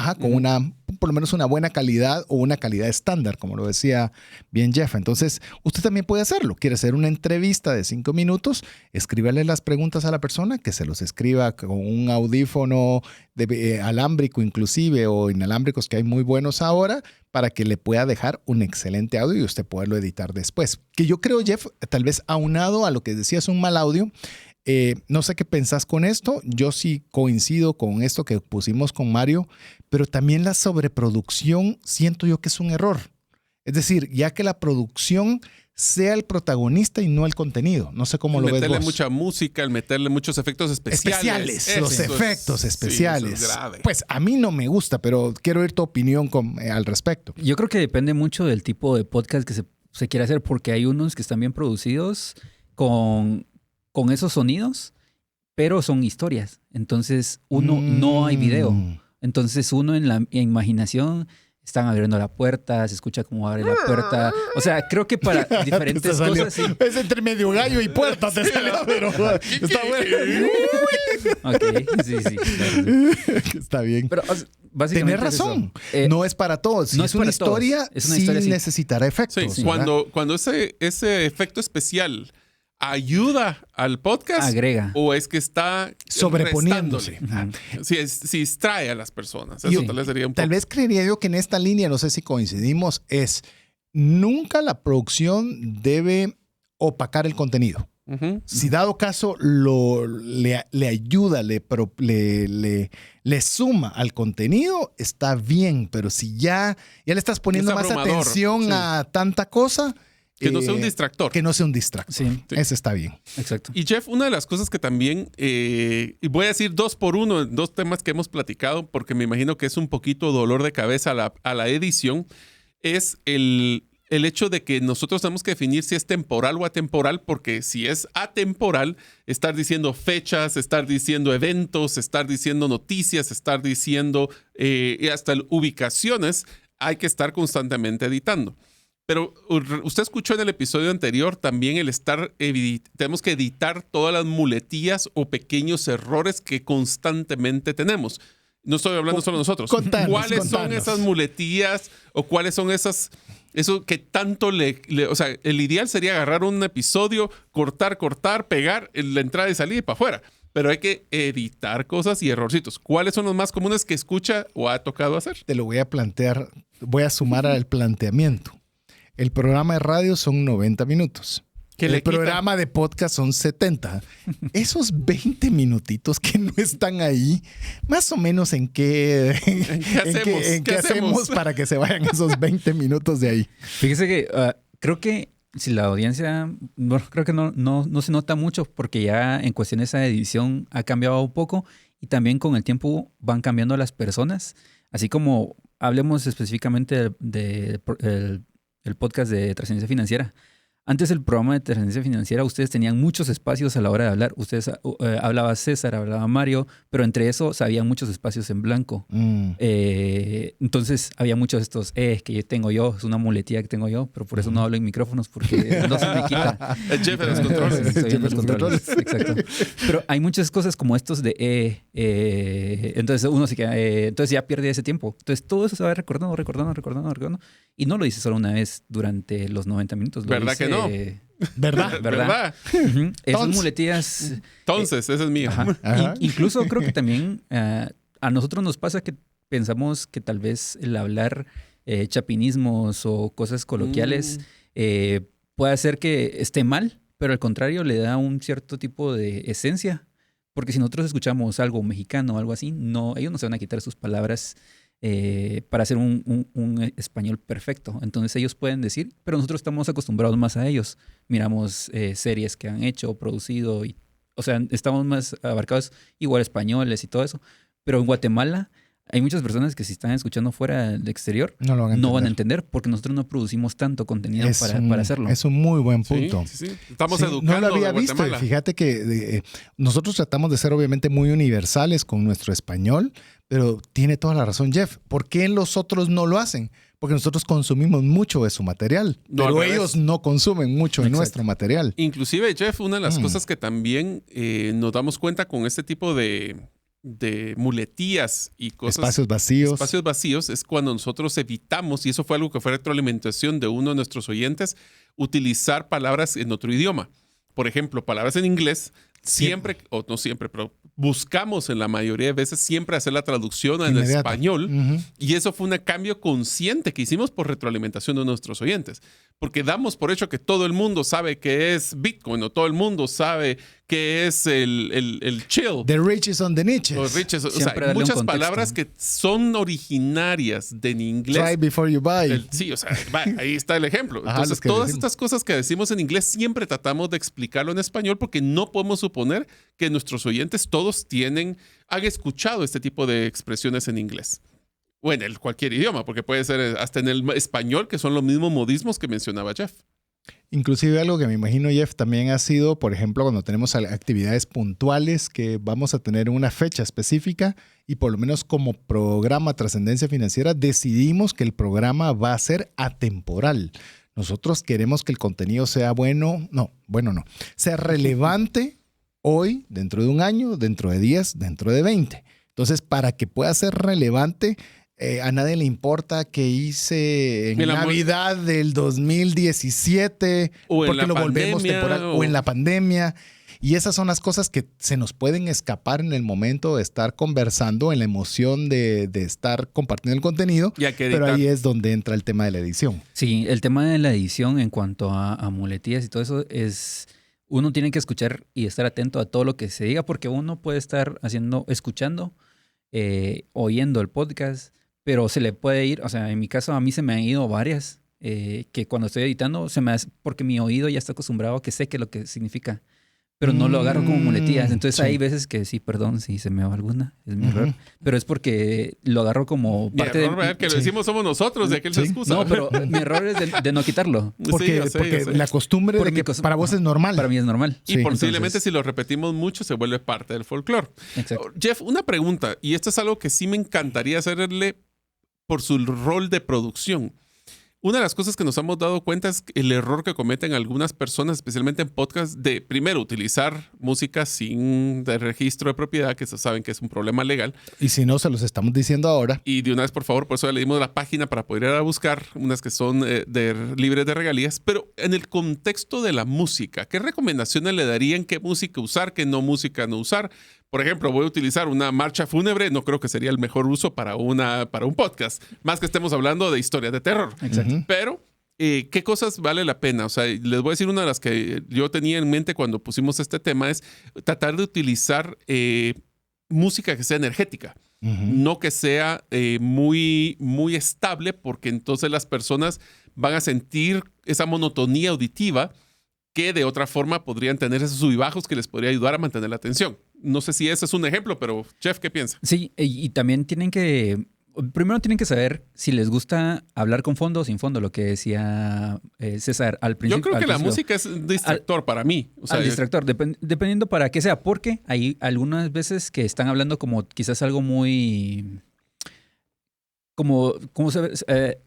por lo menos una buena calidad o una calidad estándar, como lo decía bien Jeff. Entonces, usted también puede hacerlo. Quiere hacer una entrevista de 5 minutos, escríbale las preguntas a la persona, que se los escriba con un audífono alámbrico inclusive, o inalámbricos que hay muy buenos ahora, para que le pueda dejar un excelente audio y usted poderlo editar después. Que yo creo, Jeff, tal vez aunado a lo que decías, un mal audio, no sé qué pensás con esto. Yo sí coincido con esto que pusimos con Mario, pero también la sobreproducción siento yo que es un error. Es decir, ya que la producción sea el protagonista y no el contenido. No sé cómo lo ves vos. Meterle mucha música, el meterle muchos efectos especiales. Los efectos especiales. Sí, eso es grave. Pues a mí no me gusta, pero quiero oír tu opinión al respecto. Yo creo que depende mucho del tipo de podcast que se quiere hacer, porque hay unos que están bien producidos con esos sonidos, pero son historias. Entonces, no hay video. Entonces, uno en la imaginación están abriendo la puerta, se escucha cómo abre la puerta. O sea, creo que para diferentes cosas... Sí. Es entre medio gallo y puerta te salió, pero está bueno. Ok, sí. Claro, sí. Está bien. Pero básicamente Tienes es eso. razón. No es para todos. Si no es es una para historia, todos. Es una sí historia, sí. necesitará efectos. Sí, ¿verdad? cuando ese efecto especial ayuda al podcast Agrega. o es que está Sobreponiéndose. restándole. Si distrae a las personas. Y Eso tal vez sería un poco. Tal vez creería yo que en esta línea, no sé si coincidimos, es nunca la producción debe opacar el contenido. Ujú. Si dado caso le ayuda, le suma al contenido, está bien, pero si ya le estás poniendo Es más abrumador, atención sí. a tanta cosa, Que no sea un distractor. que no sea un distractor. Sí, Ese está bien. exacto. Y Jeff, una de las cosas que también, y voy a decir 2 por 1 en 2 temas que hemos platicado, porque me imagino que es un poquito dolor de cabeza a la edición, es el hecho de que nosotros tenemos que definir si es temporal o atemporal, porque si es atemporal, estar diciendo fechas, estar diciendo eventos, estar diciendo noticias, estar diciendo hasta ubicaciones, hay que estar constantemente editando. Pero usted escuchó en el episodio anterior también tenemos que editar todas las muletillas o pequeños errores que constantemente tenemos. No estoy hablando solo nosotros. ¿Cuáles son esas muletillas o cuáles son eso que tanto o sea, el ideal sería agarrar un episodio, cortar, pegar en la entrada y salida y para afuera. Pero hay que editar cosas y errorcitos. ¿Cuáles son los más comunes que escucha o ha tocado hacer? Te lo voy a plantear, voy a sumar al planteamiento. El programa de radio son 90 minutos. El programa de podcast son 70. Esos 20 minutitos que no están ahí, más o menos en qué hacemos para que se vayan esos 20 minutos de ahí. Fíjese que creo que si la audiencia, bueno, creo que no se nota mucho porque ya en cuestiones de edición ha cambiado un poco y también con el tiempo van cambiando las personas. Así como hablemos específicamente del podcast de Trascendencia Financiera. Antes el programa de Trascendencia Financiera, ustedes tenían muchos espacios a la hora de hablar. Ustedes hablaba César, hablaba Mario, pero entre eso había muchos espacios en blanco. Entonces había muchos de estos que yo tengo yo, es una muletilla que tengo yo, pero por eso no hablo en micrófonos porque no se me quita. El Jeff de los controles. Soy en los controles, exacto. Pero hay muchas cosas como estos de entonces uno se queda, entonces ya pierde ese tiempo. Entonces todo eso se va recordando. Y no lo dice solo una vez durante los 90 minutos. ¿Verdad que no? ¿Verdad? Uh-huh. Esas muletillas. Entonces, ese es mío. Ajá. Incluso creo que también a nosotros nos pasa que pensamos que tal vez el hablar chapinismos o cosas coloquiales puede hacer que esté mal, pero al contrario le da un cierto tipo de esencia. Porque si nosotros escuchamos algo mexicano o algo así, ellos no se van a quitar sus palabras para hacer un español perfecto. Entonces ellos pueden decir, pero nosotros estamos acostumbrados más a ellos. Miramos series que han hecho, producido, o sea, estamos más abarcados igual españoles y todo eso. Pero en Guatemala hay muchas personas que si están escuchando fuera del exterior no van a entender porque nosotros no producimos tanto contenido para hacerlo. Es un muy buen punto. Sí. Estamos educando. No lo había visto. Y fíjate que nosotros tratamos de ser obviamente muy universales con nuestro español, pero tiene toda la razón Jeff. ¿Por qué los otros no lo hacen? Porque nosotros consumimos mucho de su material, pero ellos no consumen mucho de nuestro material. Inclusive, Jeff, una de las cosas que también nos damos cuenta con este tipo de muletillas y cosas. Espacios vacíos es cuando nosotros evitamos, y eso fue algo que fue retroalimentación de uno de nuestros oyentes, utilizar palabras en otro idioma. Por ejemplo, palabras en inglés, siempre, o no siempre, pero buscamos en la mayoría de veces siempre hacer la traducción en español. Y eso fue un cambio consciente que hicimos por retroalimentación de nuestros oyentes. Porque damos por hecho que todo el mundo sabe qué es Bitcoin o todo el mundo sabe qué es el chill. The riches on the niches. Los riches. O sea, hay muchas palabras que son originarias de en inglés. Try before you buy. Sí, o sea, ahí está el ejemplo. Entonces, todas estas cosas que decimos en inglés siempre tratamos de explicarlo en español porque no podemos suponer que nuestros oyentes todos han escuchado este tipo de expresiones en inglés. O en cualquier idioma, porque puede ser hasta en el español, que son los mismos modismos que mencionaba Jeff. Inclusive algo que me imagino, Jeff, también ha sido, por ejemplo, cuando tenemos actividades puntuales que vamos a tener una fecha específica y por lo menos como programa Trascendencia Financiera decidimos que el programa va a ser atemporal. Nosotros queremos que el contenido sea sea relevante hoy, dentro de un año, dentro de 10, dentro de 20. Entonces, para que pueda ser relevante, a nadie le importa que hice en Navidad del 2017, o porque lo volvemos temporal, o en la pandemia. Y esas son las cosas que se nos pueden escapar en el momento de estar conversando, en la emoción de estar compartiendo el contenido. Pero ahí es donde entra el tema de la edición. Sí, el tema de la edición en cuanto a muletillas y todo eso es... Uno tiene que escuchar y estar atento a todo lo que se diga, porque uno puede estar escuchando, oyendo el podcast, pero se le puede ir, o sea, en mi caso a mí se me han ido varias, que cuando estoy editando se me hace, porque mi oído ya está acostumbrado a que sé lo que significa, pero no lo agarro como muletillas. Entonces sí. Hay veces que sí, perdón, si se me va alguna, es mi error, pero es porque lo agarro como parte mi error, de... que lo decimos somos nosotros, de que él se excusa. No, pero mi error es de no quitarlo. Porque la costumbre de que para vos es normal. Para mí es normal. Y posiblemente si lo repetimos mucho se vuelve parte del folclore. Exacto. Jeff, una pregunta, y esto es algo que sí me encantaría hacerle por su rol de producción. Una de las cosas que nos hemos dado cuenta es el error que cometen algunas personas, especialmente en podcast, de primero utilizar música sin de registro de propiedad, que saben que es un problema legal. Y si no, se los estamos diciendo ahora. Y de una vez, por favor, por eso ya le dimos la página para poder ir a buscar unas que son libres de regalías. Pero en el contexto de la música, ¿qué recomendaciones le darían? ¿Qué música usar? ¿Qué música no usar? Por ejemplo, voy a utilizar una marcha fúnebre. No creo que sería el mejor uso para un podcast. Más que estemos hablando de historias de terror. Exacto. Pero, ¿qué cosas vale la pena? O sea, les voy a decir una de las que yo tenía en mente cuando pusimos este tema es tratar de utilizar música que sea energética. No que sea muy, muy estable, porque entonces las personas van a sentir esa monotonía auditiva que de otra forma podrían tener esos sub y bajos que les podría ayudar a mantener la atención. No sé si ese es un ejemplo, pero Jeff, ¿qué piensa? Sí, y también primero tienen que saber si les gusta hablar con fondo o sin fondo, lo que decía César al principio. Yo creo que la música es un distractor para mí. O sea, distractor, dependiendo para qué sea, porque hay algunas veces que están hablando como quizás algo muy... como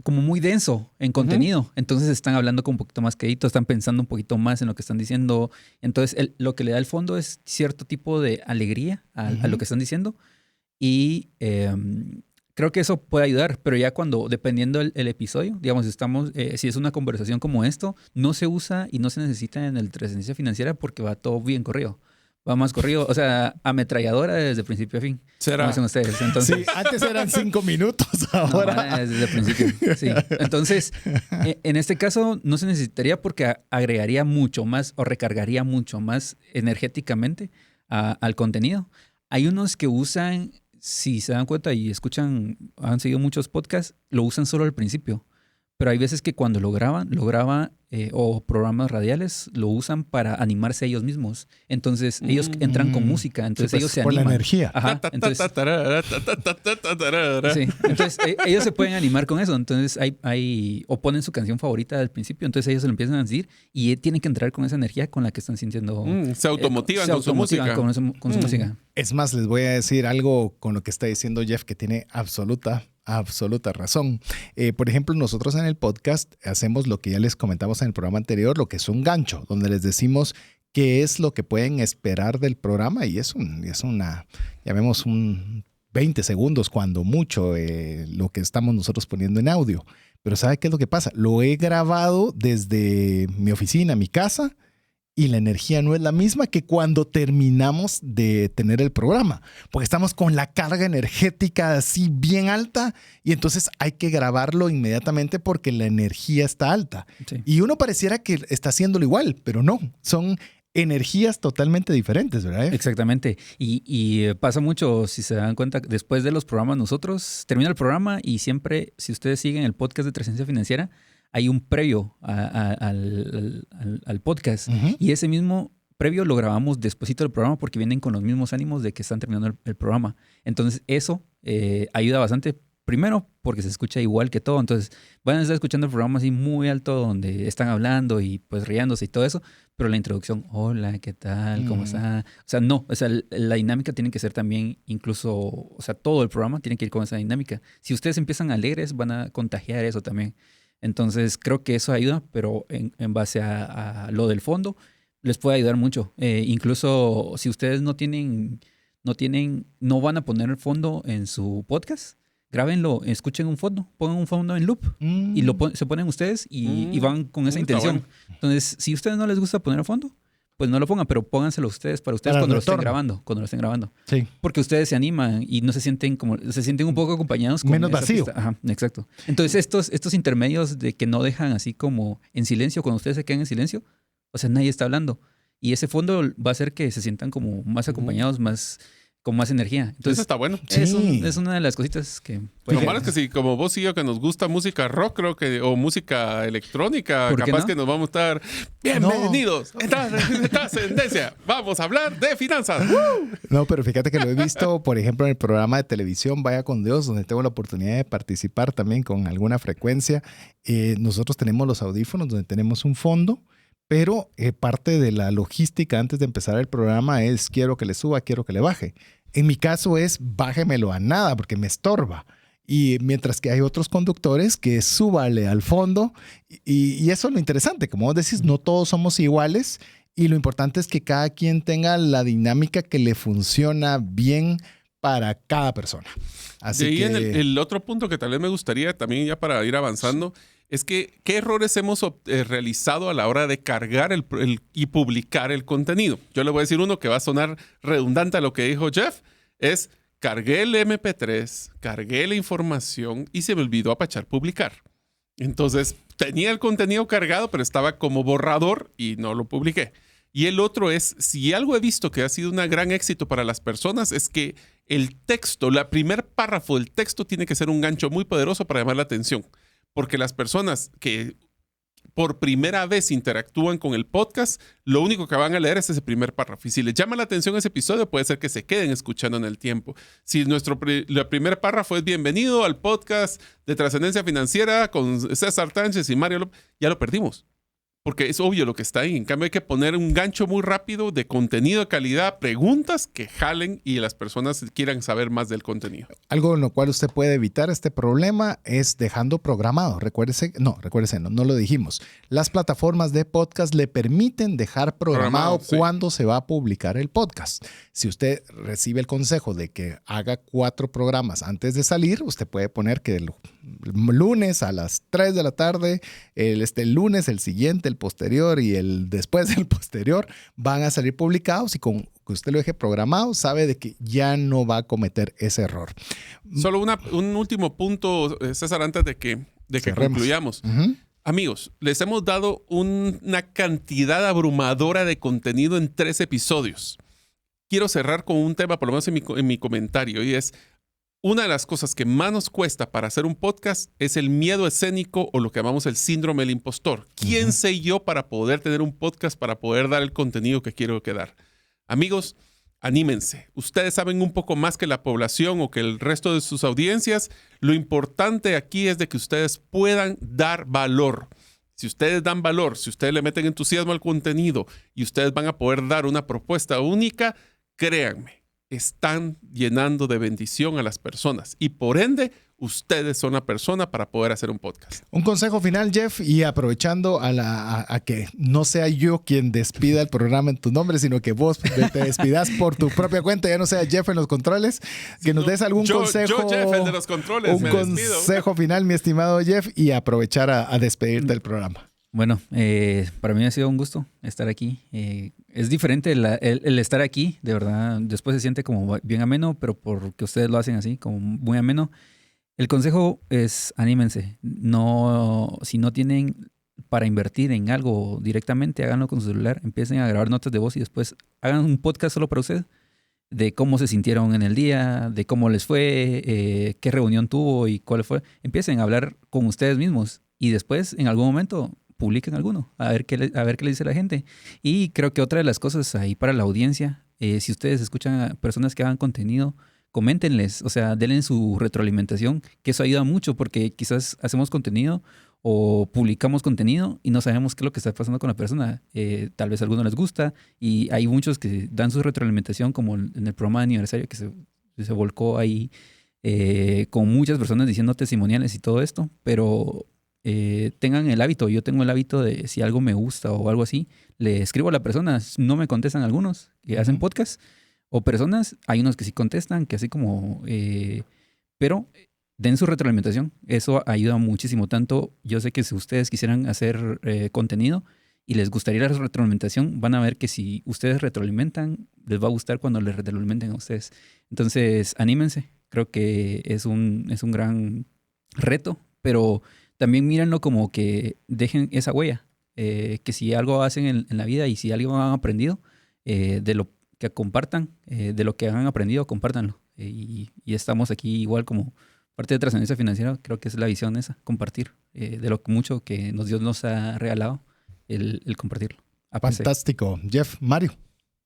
muy denso en contenido. Entonces están hablando con un poquito más quedito, están pensando un poquito más en lo que están diciendo. Entonces lo que le da el fondo es cierto tipo de alegría a lo que están diciendo. Y creo que eso puede ayudar, pero ya dependiendo el episodio, digamos, si es una conversación como esto, no se usa y no se necesita en el Trascendencia Financiera porque va todo bien corrido. Va más corrido, o sea, ametralladora desde principio a fin. ¿Será? Como dicen ustedes. Entonces, sí, antes eran 5 minutos, ahora... No, desde el principio, sí. Entonces, en este caso no se necesitaría porque agregaría mucho más o recargaría mucho más energéticamente al contenido. Hay unos que usan, si se dan cuenta y han seguido muchos podcasts, lo usan solo al principio. Pero hay veces que cuando lo graban o programas radiales, lo usan para animarse a ellos mismos. Entonces, ellos entran con música. Entonces, ellos se animan. Por la energía. Ajá. Entonces, sí. Entonces, ellos se pueden animar con eso. Entonces, o ponen su canción favorita al principio. Entonces, ellos se lo empiezan a decir y tienen que entrar con esa energía con la que están sintiendo. Se automotivan con su música. Con su música. Es más, les voy a decir algo con lo que está diciendo Jeff que tiene absoluta razón. Por ejemplo, nosotros en el podcast hacemos lo que ya les comentamos en el programa anterior, lo que es un gancho, donde les decimos qué es lo que pueden esperar del programa y es una, llamemos un 20 segundos cuando mucho lo que estamos nosotros poniendo en audio. Pero ¿sabe qué es lo que pasa? Lo he grabado desde mi oficina, mi casa, y la energía no es la misma que cuando terminamos de tener el programa, porque estamos con la carga energética así bien alta y entonces hay que grabarlo inmediatamente porque la energía está alta. Sí. Y uno pareciera que está haciéndolo igual, pero no, son energías totalmente diferentes, ¿verdad? Exactamente. Y pasa mucho, si se dan cuenta, después de los programas nosotros, termina el programa y siempre, si ustedes siguen el podcast de Trascendencia Financiera, hay un previo al podcast. Y ese mismo previo lo grabamos despuesito del programa porque vienen con los mismos ánimos de que están terminando el programa. Entonces eso ayuda bastante. Primero, porque se escucha igual que todo. Entonces van a estar escuchando el programa así muy alto donde están hablando y pues riéndose y todo eso. Pero la introducción, hola, ¿qué tal? ¿Cómo está? O sea, no. O sea, la dinámica tiene que ser también incluso, o sea, todo el programa tiene que ir con esa dinámica. Si ustedes empiezan alegres, van a contagiar eso también. Entonces, creo que eso ayuda, pero en base a lo del fondo, les puede ayudar mucho. Incluso si ustedes no van a poner fondo en su podcast, grábenlo, escuchen un fondo, pongan un fondo en loop y se ponen ustedes y van con esa intención. Bueno. Entonces, si a ustedes no les gusta poner el fondo, pues no lo pongan, pero pónganselo ustedes para ustedes cuando lo estén grabando. Sí. Porque ustedes se animan y no se sienten un poco acompañados con menos esa vacío. pista. Ajá, exacto. Entonces, estos intermedios de que no dejan así como en silencio, cuando ustedes se quedan en silencio, o sea, nadie está hablando. Y ese fondo va a hacer que se sientan como más acompañados, con más energía. Entonces, Eso está bueno. es una de las cositas que... Lo malo es que si como vos y yo que nos gusta música rock, creo que, o música electrónica, ¿Por qué capaz no? que nos vamos a estar bienvenidos a Trascendencia. Vamos a hablar de finanzas. No, pero fíjate que lo he visto, por ejemplo, en el programa de televisión Vaya con Dios, donde tengo la oportunidad de participar también con alguna frecuencia. Nosotros tenemos los audífonos donde tenemos un fondo, pero parte de la logística antes de empezar el programa es quiero que le suba, quiero que le baje. En mi caso es bájemelo a nada porque me estorba. Y mientras que hay otros conductores que súbale al fondo. Y eso es lo interesante. Como vos decís, no todos somos iguales. Y lo importante es que cada quien tenga la dinámica que le funciona bien para cada persona. Así De ahí que... en el otro punto que tal vez me gustaría también ya para ir avanzando es que qué errores hemos realizado a la hora de cargar y publicar el contenido. Yo le voy a decir uno que va a sonar redundante a lo que dijo Jeff, es cargué el MP3, cargué la información y se me olvidó apachar publicar. Entonces tenía el contenido cargado, pero estaba como borrador y no lo publiqué. Y el otro es, si algo he visto que ha sido un gran éxito para las personas, es que el texto, el primer párrafo del texto tiene que ser un gancho muy poderoso para llamar la atención. Porque las personas que por primera vez interactúan con el podcast, lo único que van a leer es ese primer párrafo. Y si les llama la atención ese episodio, puede ser que se queden escuchando en el tiempo. Si el primer párrafo es bienvenido al podcast de Trascendencia Financiera con César Tánchez y Mario López, ya lo perdimos. Porque es obvio lo que está ahí. En cambio, hay que poner un gancho muy rápido de contenido de calidad, preguntas que jalen y las personas quieran saber más del contenido. Algo en lo cual usted puede evitar este problema es dejando programado. Recuérdese, no lo dijimos. Las plataformas de podcast le permiten dejar programado sí. cuándo se va a publicar el podcast. Si usted recibe el consejo de que haga 4 programas antes de salir, usted puede poner que el lunes a las 3 de la tarde, el lunes, el siguiente, el posterior y el después del posterior van a salir publicados y con que usted lo deje programado, sabe de que ya no va a cometer ese error. Solo un último punto, César, antes de que concluyamos. Uh-huh. Amigos, les hemos dado una cantidad abrumadora de contenido en 3 episodios. Quiero cerrar con un tema, por lo menos en mi comentario, y es una de las cosas que más nos cuesta para hacer un podcast es el miedo escénico o lo que llamamos el síndrome del impostor. ¿Quién soy yo para poder tener un podcast, para poder dar el contenido que quiero dar? Amigos, anímense. Ustedes saben un poco más que la población o que el resto de sus audiencias. Lo importante aquí es de que ustedes puedan dar valor. Si ustedes dan valor, si ustedes le meten entusiasmo al contenido y ustedes van a poder dar una propuesta única, créanme, están llenando de bendición a las personas y por ende ustedes son la persona para poder hacer un podcast. Un consejo final, Jeff, y aprovechando a que no sea yo quien despida el programa en tu nombre, sino que vos te despidas por tu propia cuenta, ya no sea Jeff en los controles, que nos des algún consejo. Yo, Jeff, el de los controles, un consejo final, mi estimado Jeff, y aprovechar a despedirte del programa. Bueno, para mí ha sido un gusto estar aquí. Es diferente el estar aquí, de verdad. Después se siente como bien ameno, pero porque ustedes lo hacen así, como muy ameno. El consejo es anímense. Si no tienen para invertir en algo directamente, háganlo con su celular. Empiecen a grabar notas de voz y después hagan un podcast solo para ustedes de cómo se sintieron en el día, de cómo les fue, qué reunión tuvo y cuál fue. Empiecen a hablar con ustedes mismos y después en algún momento publiquen alguno, a ver qué le dice la gente. Y creo que otra de las cosas ahí para la audiencia, si ustedes escuchan a personas que hagan contenido, coméntenles, o sea, denle su retroalimentación, que eso ayuda mucho porque quizás hacemos contenido o publicamos contenido y no sabemos qué es lo que está pasando con la persona. Tal vez a alguno les gusta y hay muchos que dan su retroalimentación, como en el programa de aniversario que se volcó ahí con muchas personas diciendo testimoniales y todo esto, pero tengan el hábito. Yo tengo el hábito de si algo me gusta o algo así, le escribo a la persona. No me contestan algunos que hacen podcast o personas. Hay unos que sí contestan, que así como... pero den su retroalimentación. Eso ayuda muchísimo. Tanto yo sé que si ustedes quisieran hacer contenido y les gustaría la retroalimentación, van a ver que si ustedes retroalimentan, les va a gustar cuando les retroalimenten a ustedes. Entonces, anímense. Creo que es un gran reto, pero también mírenlo como que dejen esa huella. Que si algo hacen en la vida y si algo han aprendido, de lo que compartan, de lo que han aprendido, compártanlo. Y estamos aquí igual como parte de Trascendencia Financiera. Creo que es la visión esa, compartir de lo mucho que Dios nos ha regalado, el compartirlo. APC. Fantástico. Jeff, Mario.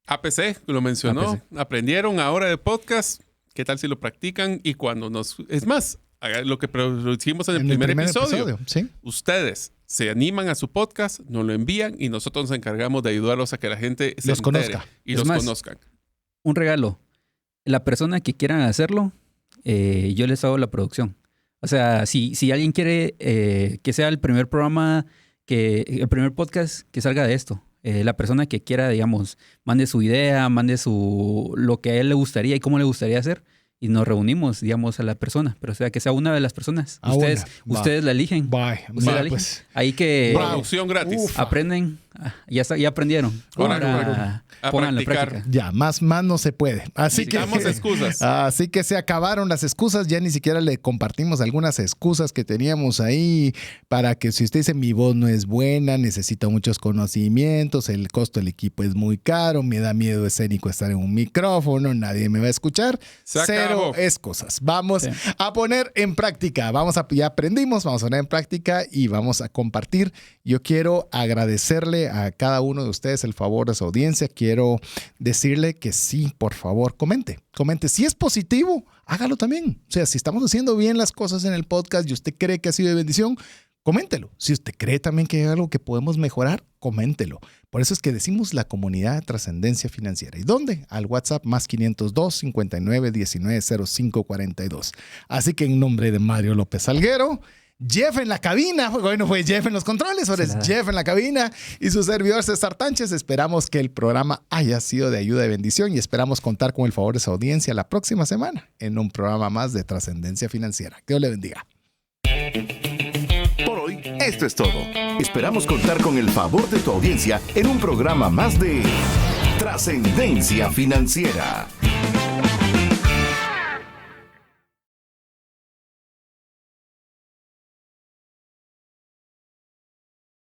APC, lo mencionó. APC. Aprendieron ahora de podcast. ¿Qué tal si lo practican? Y cuando nos... Es más, lo que hicimos en el primer episodio. ¿Sí? Ustedes se animan a su podcast, nos lo envían y nosotros nos encargamos de ayudarlos a que la gente se Los entere conozca. y Es los más, conozcan. Un regalo. La persona que quieran hacerlo, yo les hago la producción. O sea, si alguien quiere que sea el primer programa, el primer podcast que salga de esto, la persona que quiera, digamos, mande su idea, mande lo que a él le gustaría y cómo le gustaría hacer, y nos reunimos, digamos, a la persona. Pero o sea, que sea una de las personas. Ustedes la eligen. Bye. Ustedes la eligen. Pues. Ahí que Producción gratis. aprenden. Ya aprendieron. Ahora, a pónganlo en practicar. práctica. Ya, más no se puede. Así que Necesitamos excusas. Así que se acabaron las excusas. Ya ni siquiera le compartimos algunas excusas que teníamos ahí para que si usted dice mi voz no es buena, necesito muchos conocimientos, el costo del equipo es muy caro, me da miedo escénico estar en un micrófono, nadie me va a escuchar. Se Cero acabó. excusas. Vamos Sí. a poner en práctica. Ya aprendimos, vamos a poner en práctica y vamos a compartir. Yo quiero agradecerle a cada uno de ustedes el favor de su audiencia. Quiero decirle que sí, por favor, comente. Si es positivo, hágalo también. O sea, si estamos haciendo bien las cosas en el podcast y usted cree que ha sido de bendición, coméntelo. Si usted cree también que hay algo que podemos mejorar, coméntelo. Por eso es que decimos la comunidad de Trascendencia Financiera. ¿Y dónde? Al WhatsApp más 502 59 19 05 42. Así que en nombre de Mario López Salguero, Jeff en la cabina, bueno, fue Jeff en los controles, ahora es Jeff en la cabina y su servidor César Tánchez. Esperamos que el programa haya sido de ayuda y bendición y esperamos contar con el favor de su audiencia la próxima semana en un programa más de Trascendencia Financiera. Que Dios le bendiga. Por hoy, esto es todo. Esperamos contar con el favor de tu audiencia en un programa más de Trascendencia Financiera.